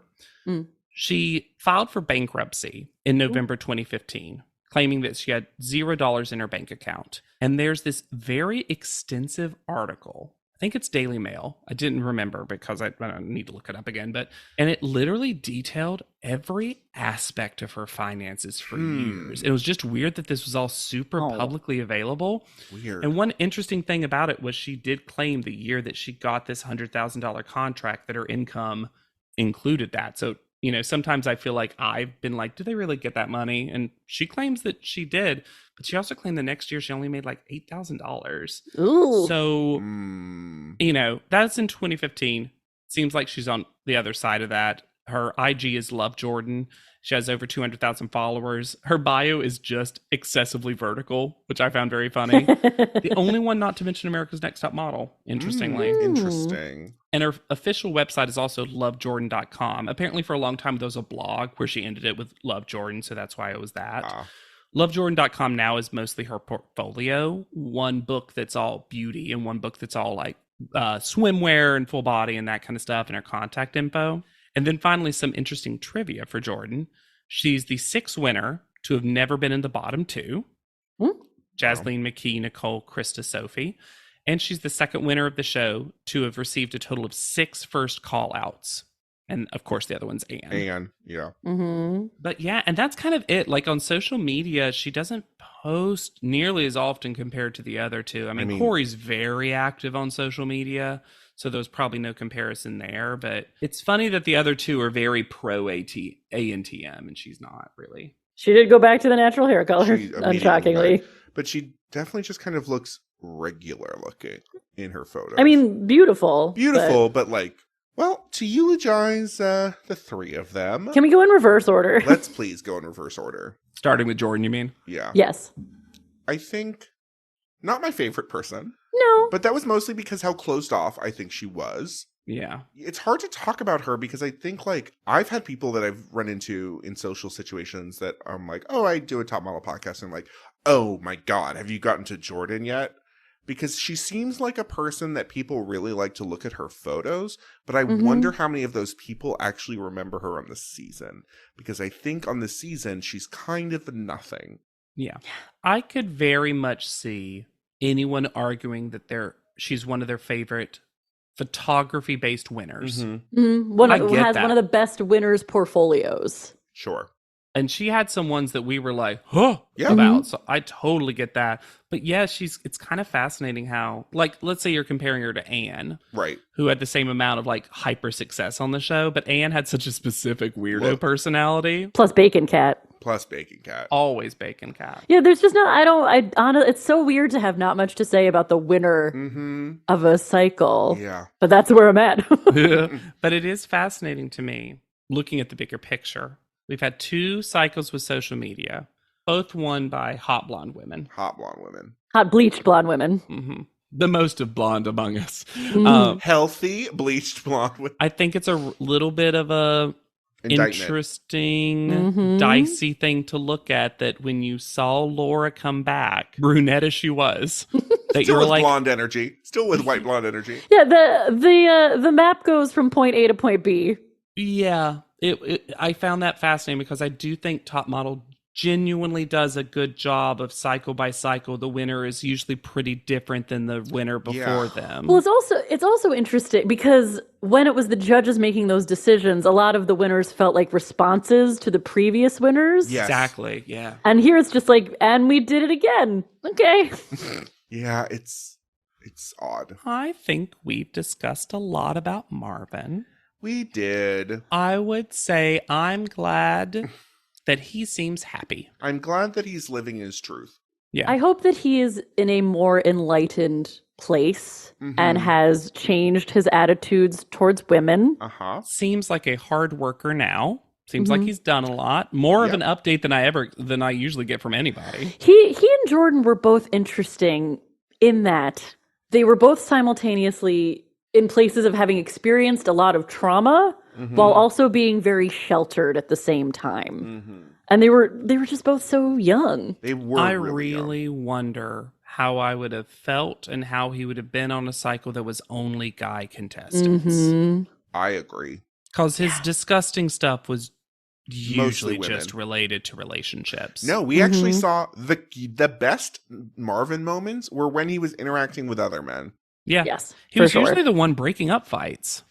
She filed for bankruptcy in November 2015, claiming that she had $0 in her bank account. And there's this very extensive article. I think it's Daily Mail. I didn't remember because I don't need to look it up again. And it literally detailed every aspect of her finances for years. It was just weird that this was all super publicly available. Weird. And one interesting thing about it was she did claim the year that she got this $100,000 contract that her income included that. So, you know, sometimes I feel like I've been like, do they really get that money? And she claims that she did, but she also claimed the next year she only made like $8,000. Ooh. So, you know, that's in 2015. Seems like she's on the other side of that. Her IG is Love Jordan. She has over 200,000 followers. Her bio is just excessively vertical, which I found very funny. The only one not to mention America's Next Top Model, interestingly. Interesting. And her official website is also lovejordan.com. Apparently for a long time there was a blog where she ended it with Love Jordan, so that's why it was that. Lovejordan.com now is mostly her portfolio. One book that's all beauty and one book that's all like swimwear and full body and that kind of stuff, and her contact info. And then finally, some interesting trivia for Jordan. She's the 6th winner to have never been in the bottom 2. Jasleen McKee, Nicole, Krista, Sophie. And she's the 2nd winner of the show to have received a total of 6 first call outs. And of course, the other one's Anne. Anne, yeah. But yeah, and that's kind of it. Like on social media, she doesn't post nearly as often compared to the other two. I mean Corey's very active on social media, so there's probably no comparison there. But it's funny that the other two are very pro ANTM, and she's not really. She did go back to the natural hair color, unshockingly. But she definitely just kind of looks regular looking in her photos. I mean, beautiful. Beautiful, but like... Well, to eulogize the 3 of them... Can we go in reverse order? Let's please go in reverse order. Starting with Jordan, you mean? Yeah. Yes. I think... Not my favorite person. No. But that was mostly because how closed off I think she was. Yeah. It's hard to talk about her because I think, like, I've had people that I've run into in social situations that I'm like, oh, I do a Top Model podcast. And I'm like, oh my God, have you gotten to Jordan yet? Because she seems like a person that people really like to look at her photos, but I wonder how many of those people actually remember her on the season. Because I think on the season, she's kind of nothing. Yeah. I could very much see anyone arguing that she's one of their favorite photography-based winners. Has that. one of the best winners portfolios. Sure. And she had some ones that we were like, about. So I totally get that. But yeah, it's kind of fascinating how, like, let's say you're comparing her to Anne. Right. Who had the same amount of, like, hyper success on the show. But Anne had such a specific weirdo personality. Plus Bacon Cat. Always Bacon Cat. Yeah, there's just it's so weird to have not much to say about the winner of a cycle. Yeah. But that's where I'm at. But it is fascinating to me, looking at the bigger picture. We've had 2 cycles with social media, both won by hot blonde women. Hot bleached blonde women. The most of blonde among us. Healthy bleached blonde women. I think it's a little bit of a interesting, dicey thing to look at, that when you saw Laura come back, brunette as she was, that Still you're with like blonde energy. Still with white blonde energy. Yeah, the map goes from point A to point B. Yeah. I found that fascinating because I do think Top Model genuinely does a good job of cycle by cycle. The winner is usually pretty different than the winner before them. Well, it's also interesting because when it was the judges making those decisions, a lot of the winners felt like responses to the previous winners. Yes. Exactly. Yeah. And here it's just like, and we did it again. Okay. Yeah, it's odd. I think we've discussed a lot about Marvin. We did. I would say I'm glad that he seems happy. I'm glad that he's living his truth. Yeah. I hope that he is in a more enlightened place and has changed his attitudes towards women. Seems like a hard worker now. Seems like he's done a lot. More of an update than I usually get from anybody. He and Jordan were both interesting in that they were both simultaneously in places of having experienced a lot of trauma while also being very sheltered at the same time. And they were just both so young. They were I really really wonder how I would have felt and how he would have been on a cycle that was only guy contestants. I agree. Because his disgusting stuff was Mostly usually women. just related to relationships. No, we actually saw the best Marvin moments were when he was interacting with other men. Yeah. Yes. He was usually the one breaking up fights.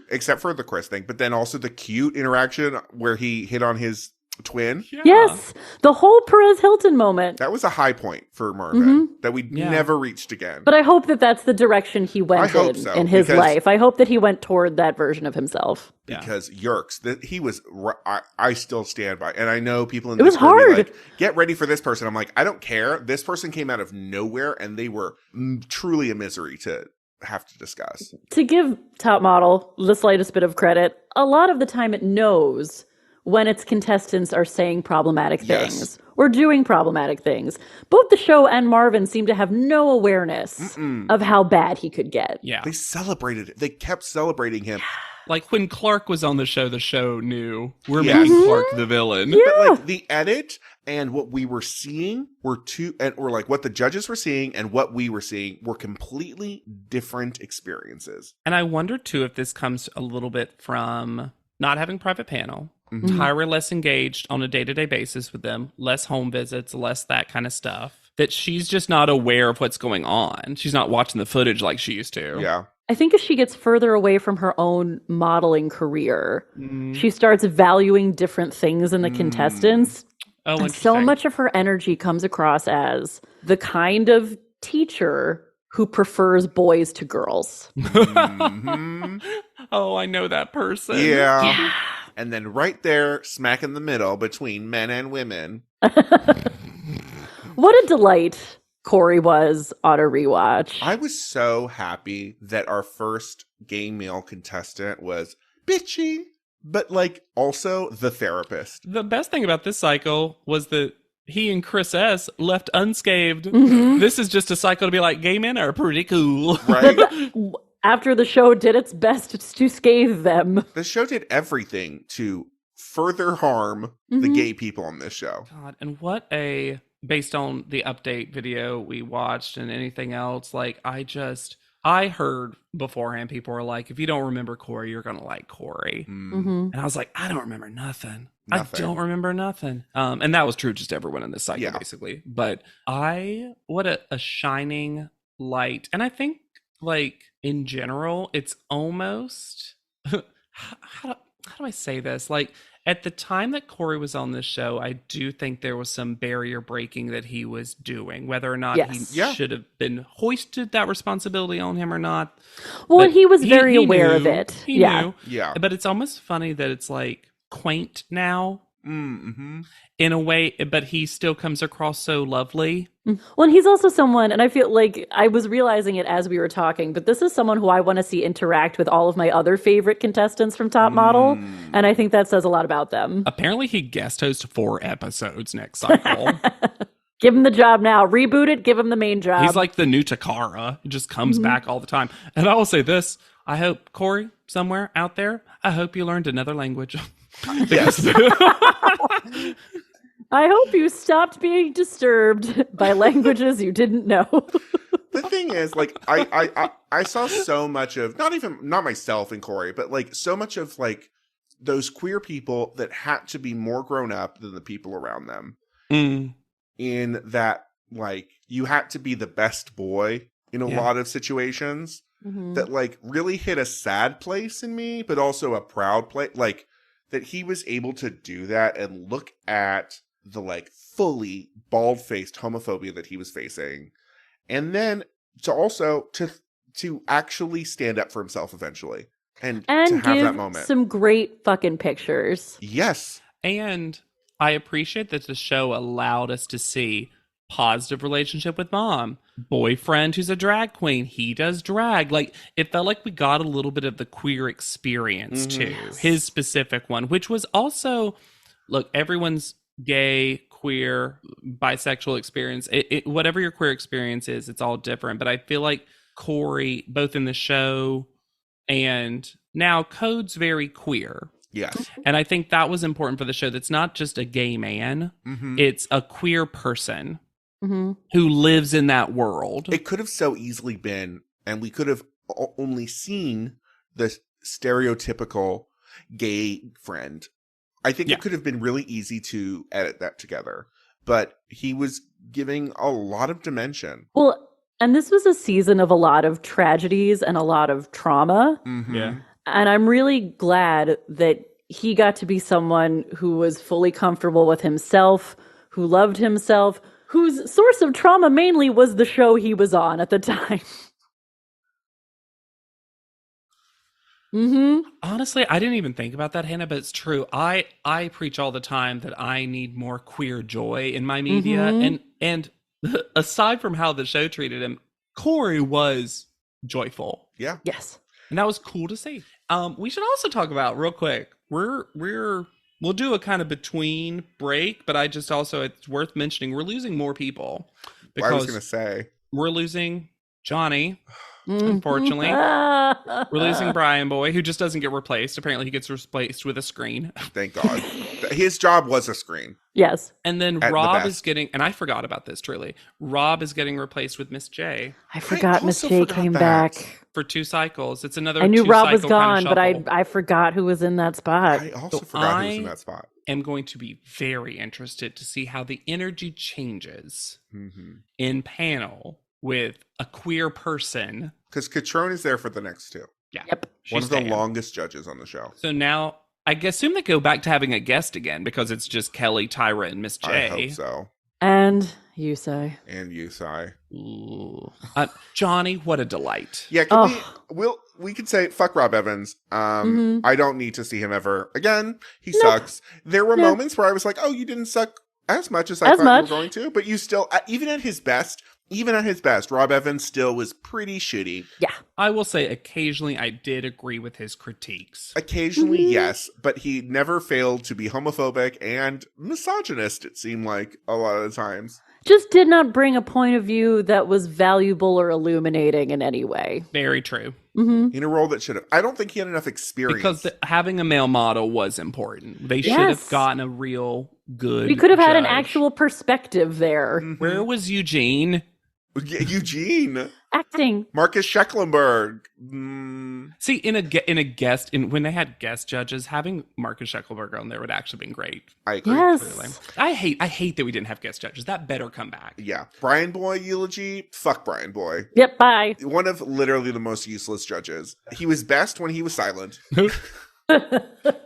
Except for the Chris thing. But then also the cute interaction where he hit on his twin. Yeah. Yes. The whole Perez Hilton moment. That was a high point for Marvin that we never reached again. But I hope that that's the direction he went in his life. I hope that he went toward that version of himself. Because Yerkes, that he was, I still stand by. And I know people in It was this will be hard. like, get ready for this person. I'm like, I don't care. This person came out of nowhere and they were truly a misery to have to discuss. To give Top Model the slightest bit of credit, a lot of the time it knows when its contestants are saying problematic things or doing problematic things. Both the show and Marvin seem to have no awareness of how bad he could get. Yeah. They celebrated it. They kept celebrating him. Like when Clark was on the show knew we're Yes. making Clark the villain. Yeah. But like the edit and what we were seeing or like what the judges were seeing and what we were seeing were completely different experiences. And I wonder too if this comes a little bit from not having private panel, Mhm. Tyra less engaged on a day-to-day basis with them, less home visits, less that kind of stuff. That she's just not aware of what's going on. She's not watching the footage like she used to. Yeah. I think as she gets further away from her own modeling career, she starts valuing different things in the contestants. Oh, and so much of her energy comes across as the kind of teacher who prefers boys to girls. Mhm. Oh, I know that person. Yeah. And then right there, smack in the middle between men and women. What a delight Corey was on a rewatch. I was so happy that our first gay male contestant was bitchy, but like also the therapist. The best thing about this cycle was that he and Chris S. left unscathed. Mhm. This is just a cycle to be like, gay men are pretty cool. Right? After the show did its best to scathe them. The show did everything to further harm the gay people on this show. God, and based on the update video we watched and anything else, like I heard beforehand people were like, if you don't remember Corey, you're going to like Corey. Mhm. And I was like, I don't remember nothing. Nothing. I don't remember nothing. And that was true just everyone in this cycle, Yeah. basically. But what a shining light. And I think, like, in general, it's almost, how do I say this? Like, at the time that Corey was on this show, I do think there was some barrier breaking that he was doing, whether or not Yes. he should have been hoisted that responsibility on him or not. Well, But and he was very he aware of knew. it. He Yeah. knew. Yeah. But it's almost funny that it's like quaint now Mm-hmm. in a way, but he still comes across so lovely. Well, and he's also someone, and I feel like I was realizing it as we were talking, but this is someone who I want to see interact with all of my other favorite contestants from Top Model, and I think that says a lot about them. Apparently, he guest hosts 4 episodes next cycle. Give him the job now. Reboot it, give him the main job. He's like the new Takara. He just comes back all the time. And I will say this. I hope, Corey, somewhere out there, I hope you learned another language. Yes. I hope you stopped being disturbed by languages you didn't know. The thing is, like, I saw so much of not myself and Corey, but like so much of like those queer people that had to be more grown up than the people around them. In that, like, you had to be the best boy in a lot of situations. That like really hit a sad place in me, but also a proud place. Like that he was able to do that and look at the like fully bald-faced homophobia that he was facing, and then to actually stand up for himself eventually and to have give that moment. some great fucking pictures. Yes. And I appreciate that the show allowed us to see positive relationship with mom, boyfriend who's a drag queen, he does drag. Like, it felt like we got a little bit of the queer experience too, his specific one, which was also, look, everyone's gay, queer, bisexual experience, whatever your queer experience is, it's all different. But I feel like Corey, both in the show and now, Code's very queer. Yes. And I think that was important for the show. That's not just a gay man, it's a queer person who lives in that world. It could have so easily been, and we could have only seen the stereotypical gay friend. I think it could have been really easy to edit that together, but he was giving a lot of dimension. Well, and this was a season of a lot of tragedies and a lot of trauma. Yeah. And I'm really glad that he got to be someone who was fully comfortable with himself, who loved himself, whose source of trauma mainly was the show he was on at the time. Honestly, I didn't even think about that, Hannah, but it's true. I preach all the time that I need more queer joy in my media. And aside from how the show treated him, Corey was joyful. Yeah. Yes. And that was cool to see. We should also talk about real quick. We'll do a kind of between break, but it's worth mentioning we're losing more people I was because going to say. we're losing Johnny. Unfortunately, we're losing Brian Boy, who just doesn't get replaced. Apparently, he gets replaced with a screen. Thank God. His job was a screen. Yes. And then At the Rob best. is getting, and I forgot about this truly. Rob is getting replaced with Miss J I forgot Miss also J forgot came that. back. for 2 cycles. It's another. I knew Rob was 2-cycle kind gone, of but shuffle. I forgot who was in that spot. I also So forgot who was in that spot. am going to be very interested to see how the energy changes in panel with a queer person. Because Catrone is there for the next 2. Yeah. Yep. One she's of the staying. longest judges on the show. So now I assume they go back to having a guest again because it's just Kelly, Tyra, and Miss J. I hope so. And you say. And Yusai. Ooh. Johnny, what a delight. Yeah, we could say fuck Rob Evans. Mhm. I don't need to see him ever again. He sucks. There were No. moments where I was like, "Oh, you didn't suck as much as I As thought much. you were going to," but you still, even at his best, Rob Evans still was pretty shitty. Yeah. I will say occasionally I did agree with his critiques. Occasionally, Mhm. yes, but he never failed to be homophobic and misogynist. It seemed like a lot of the times. Just did not bring a point of view that was valuable or illuminating in any way. Very true. Mm-hmm. In a role that should have, I don't think he had enough experience. Because having a male model was important. They should Yes. have gotten a real good We could have had an judge. actual perspective there. Mhm. Where was Eugene? Eugene, Acting. Marcus Schecklenberg. See, in a guest when they had guest judges, having Marcus Schecklenberg on there would actually been great. I agree. Clearly. Yes. I hate that we didn't have guest judges. That better come back. Yeah. Brian Boy eulogy. Fuck Brian Boy. Yep, bye. One of literally the most useless judges. He was best when he was silent.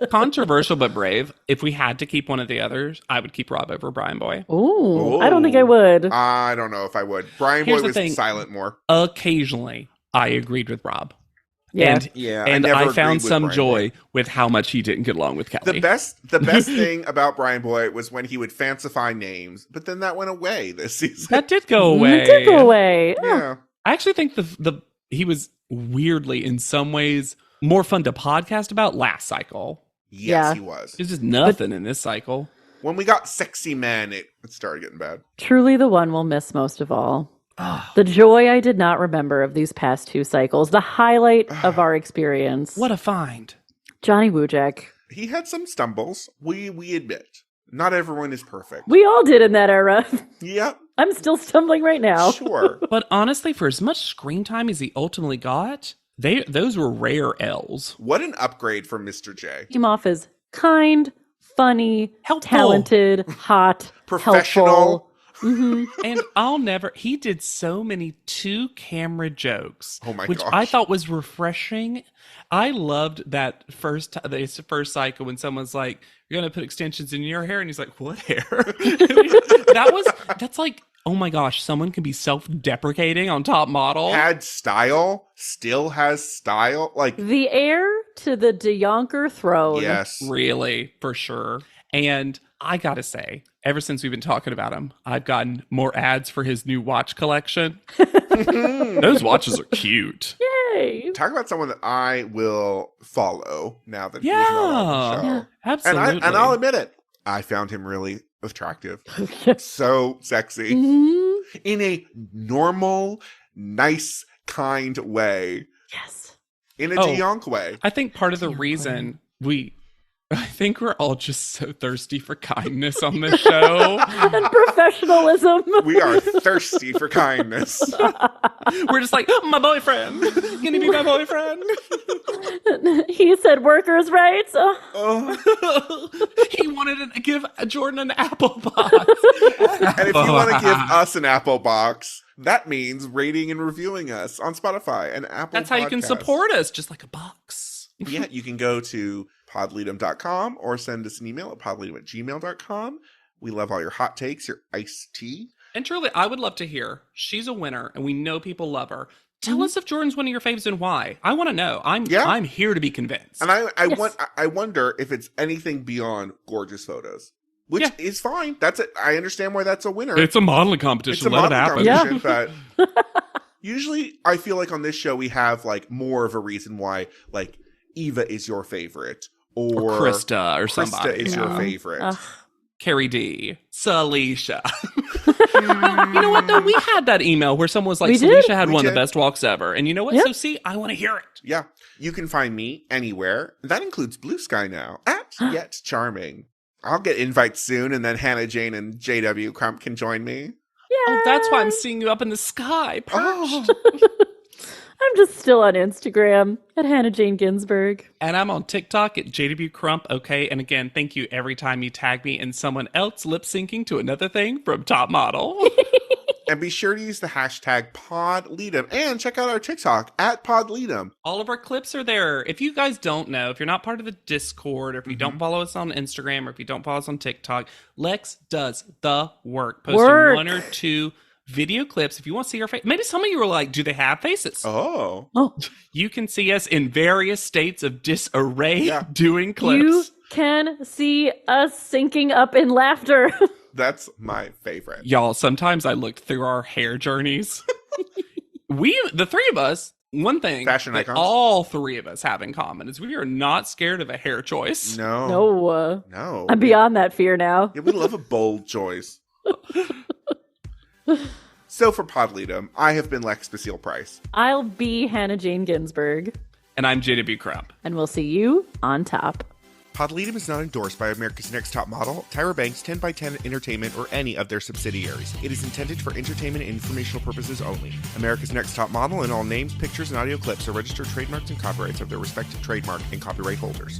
Controversial but brave. If we had to keep one of the others, I would keep Rob over Brian Boy. Ooh, I don't think I would. I don't know if I would. Brian Here's Boy the thing. was silent more. Occasionally, I agreed with Rob. Yeah. And Yeah, and never I agreed found with some Brian joy Boy. with how much he didn't get along with Kelly. The best thing about Brian Boy was when he would fancify names, but then that went away this season. That did go away. It did go away. Yeah. I actually think he was weirdly in some ways more fun to podcast about last cycle. Yes, Yeah. he was. There's just nothing in this cycle. When we got sexy men, it started getting bad. Truly the one we'll miss most of all. Ah, The joy I did not remember of these past 2 cycles. The highlight of our experience. what a find. Johnny Wujek. He had some stumbles. We admit. Not everyone is perfect. We all did in that era. Yep. I'm still stumbling right now. Sure. But honestly, for as much screen time as he ultimately got, those were rare L's. What an upgrade from Mr. J. Came off as kind, funny, Helpful. talented, hot, Professional. helpful. Mhm. And he did so many 2-camera jokes, Oh my which gosh. I thought was refreshing. I loved that first cycle when someone's like, "You're gonna put extensions in your hair," and he's like, "What hair?" That's like, oh my gosh, someone can be self-deprecating on Top Model. Had style, still has style. Like, The heir to the DeYonker throne. yes. Really, for sure. And I gotta say, ever since we've been talking about him, I've gotten more ads for his new watch collection. Those watches are cute. Yay. Talk about someone that I will follow now that he's not on the show. Yeah. Absolutely. And I'll admit it. I found him really attractive. So sexy. Mhm. In a normal, nice, kind way. Yes. In a Oh. DeYonk way. I think part of the Yeah, reason I think we're all just so thirsty for kindness on this show. And professionalism. We are thirsty for kindness. We're just like, my boyfriend. Can he be my boyfriend? He said workers' rights. Oh. Oh. He wanted to give Jordan an apple box. And if you want to give us an Apple box, that means rating and reviewing us on Spotify and Apple That's how you can Podcasts. support us, just like a box. Yeah, you can go to podleadum.com or send us an email at podleadum@gmail.com. We love all your hot takes, your iced tea. And truly, I would love to hear. She's a winner, and we know people love her. Tell us if Jordan's one of your faves and why. I want to know. I'm here to be convinced. And I Yes. wonder if it's anything beyond gorgeous photos, which Yeah. is fine. That's it. I understand why that's a winner. It's a modeling competition. It's a Let it modeling happen. competition, but Usually, I feel like on this show, we have, like, more of a reason why, like, Eva is your favorite. Or Krista or Krista somebody. is your favorite. Ugh. Carrie D. Salisha. You know what, though? We had that email where someone was like, We did. Salisha had We one of did. the best walks ever. And you know what? Yep. So, see, I want to hear it. Yeah. You can find me anywhere. That includes Blue Sky now. At Yet Charming. I'll get invites soon, and then Hannah Jane and JW Crump can join me. Yeah. Oh, that's why I'm seeing you up in the sky. Oh. I'm just still on Instagram at Hannah Jane Ginsburg. And I'm on TikTok at JW Crump. Okay. And again, thank you every time you tag me in someone else lip syncing to another thing from Top Model. And be sure to use the hashtag PodLeadem. And check out our TikTok at PodLeadem. All of our clips are there. If you guys don't know, if you're not part of the Discord, or if you don't follow us on Instagram, or if you don't follow us on TikTok, Lex does the work. Posting 1 or 2 video clips. If you want to see our face, maybe some of you are like, do they have faces? Oh. You can see us in various states of disarray Yeah. doing clips. You can see us syncing up in laughter. That's my favorite. Y'all, sometimes I look through our hair journeys. The three of us, one thing Fashion that icons. all 3 of us have in common is we are not scared of a hair choice. No. No. I'm beyond that fear now. Yeah, we love a bold choice. So for Podleadum, I have been Lex Basile Price. I'll be Hannah Jane Ginsburg. And I'm JW Crump. And we'll see you on top. Podleadum is not endorsed by America's Next Top Model, Tyra Banks, 10x10 Entertainment, or any of their subsidiaries. It is intended for entertainment and informational purposes only. America's Next Top Model and all names, pictures, and audio clips are registered trademarks and copyrights of their respective trademark and copyright holders.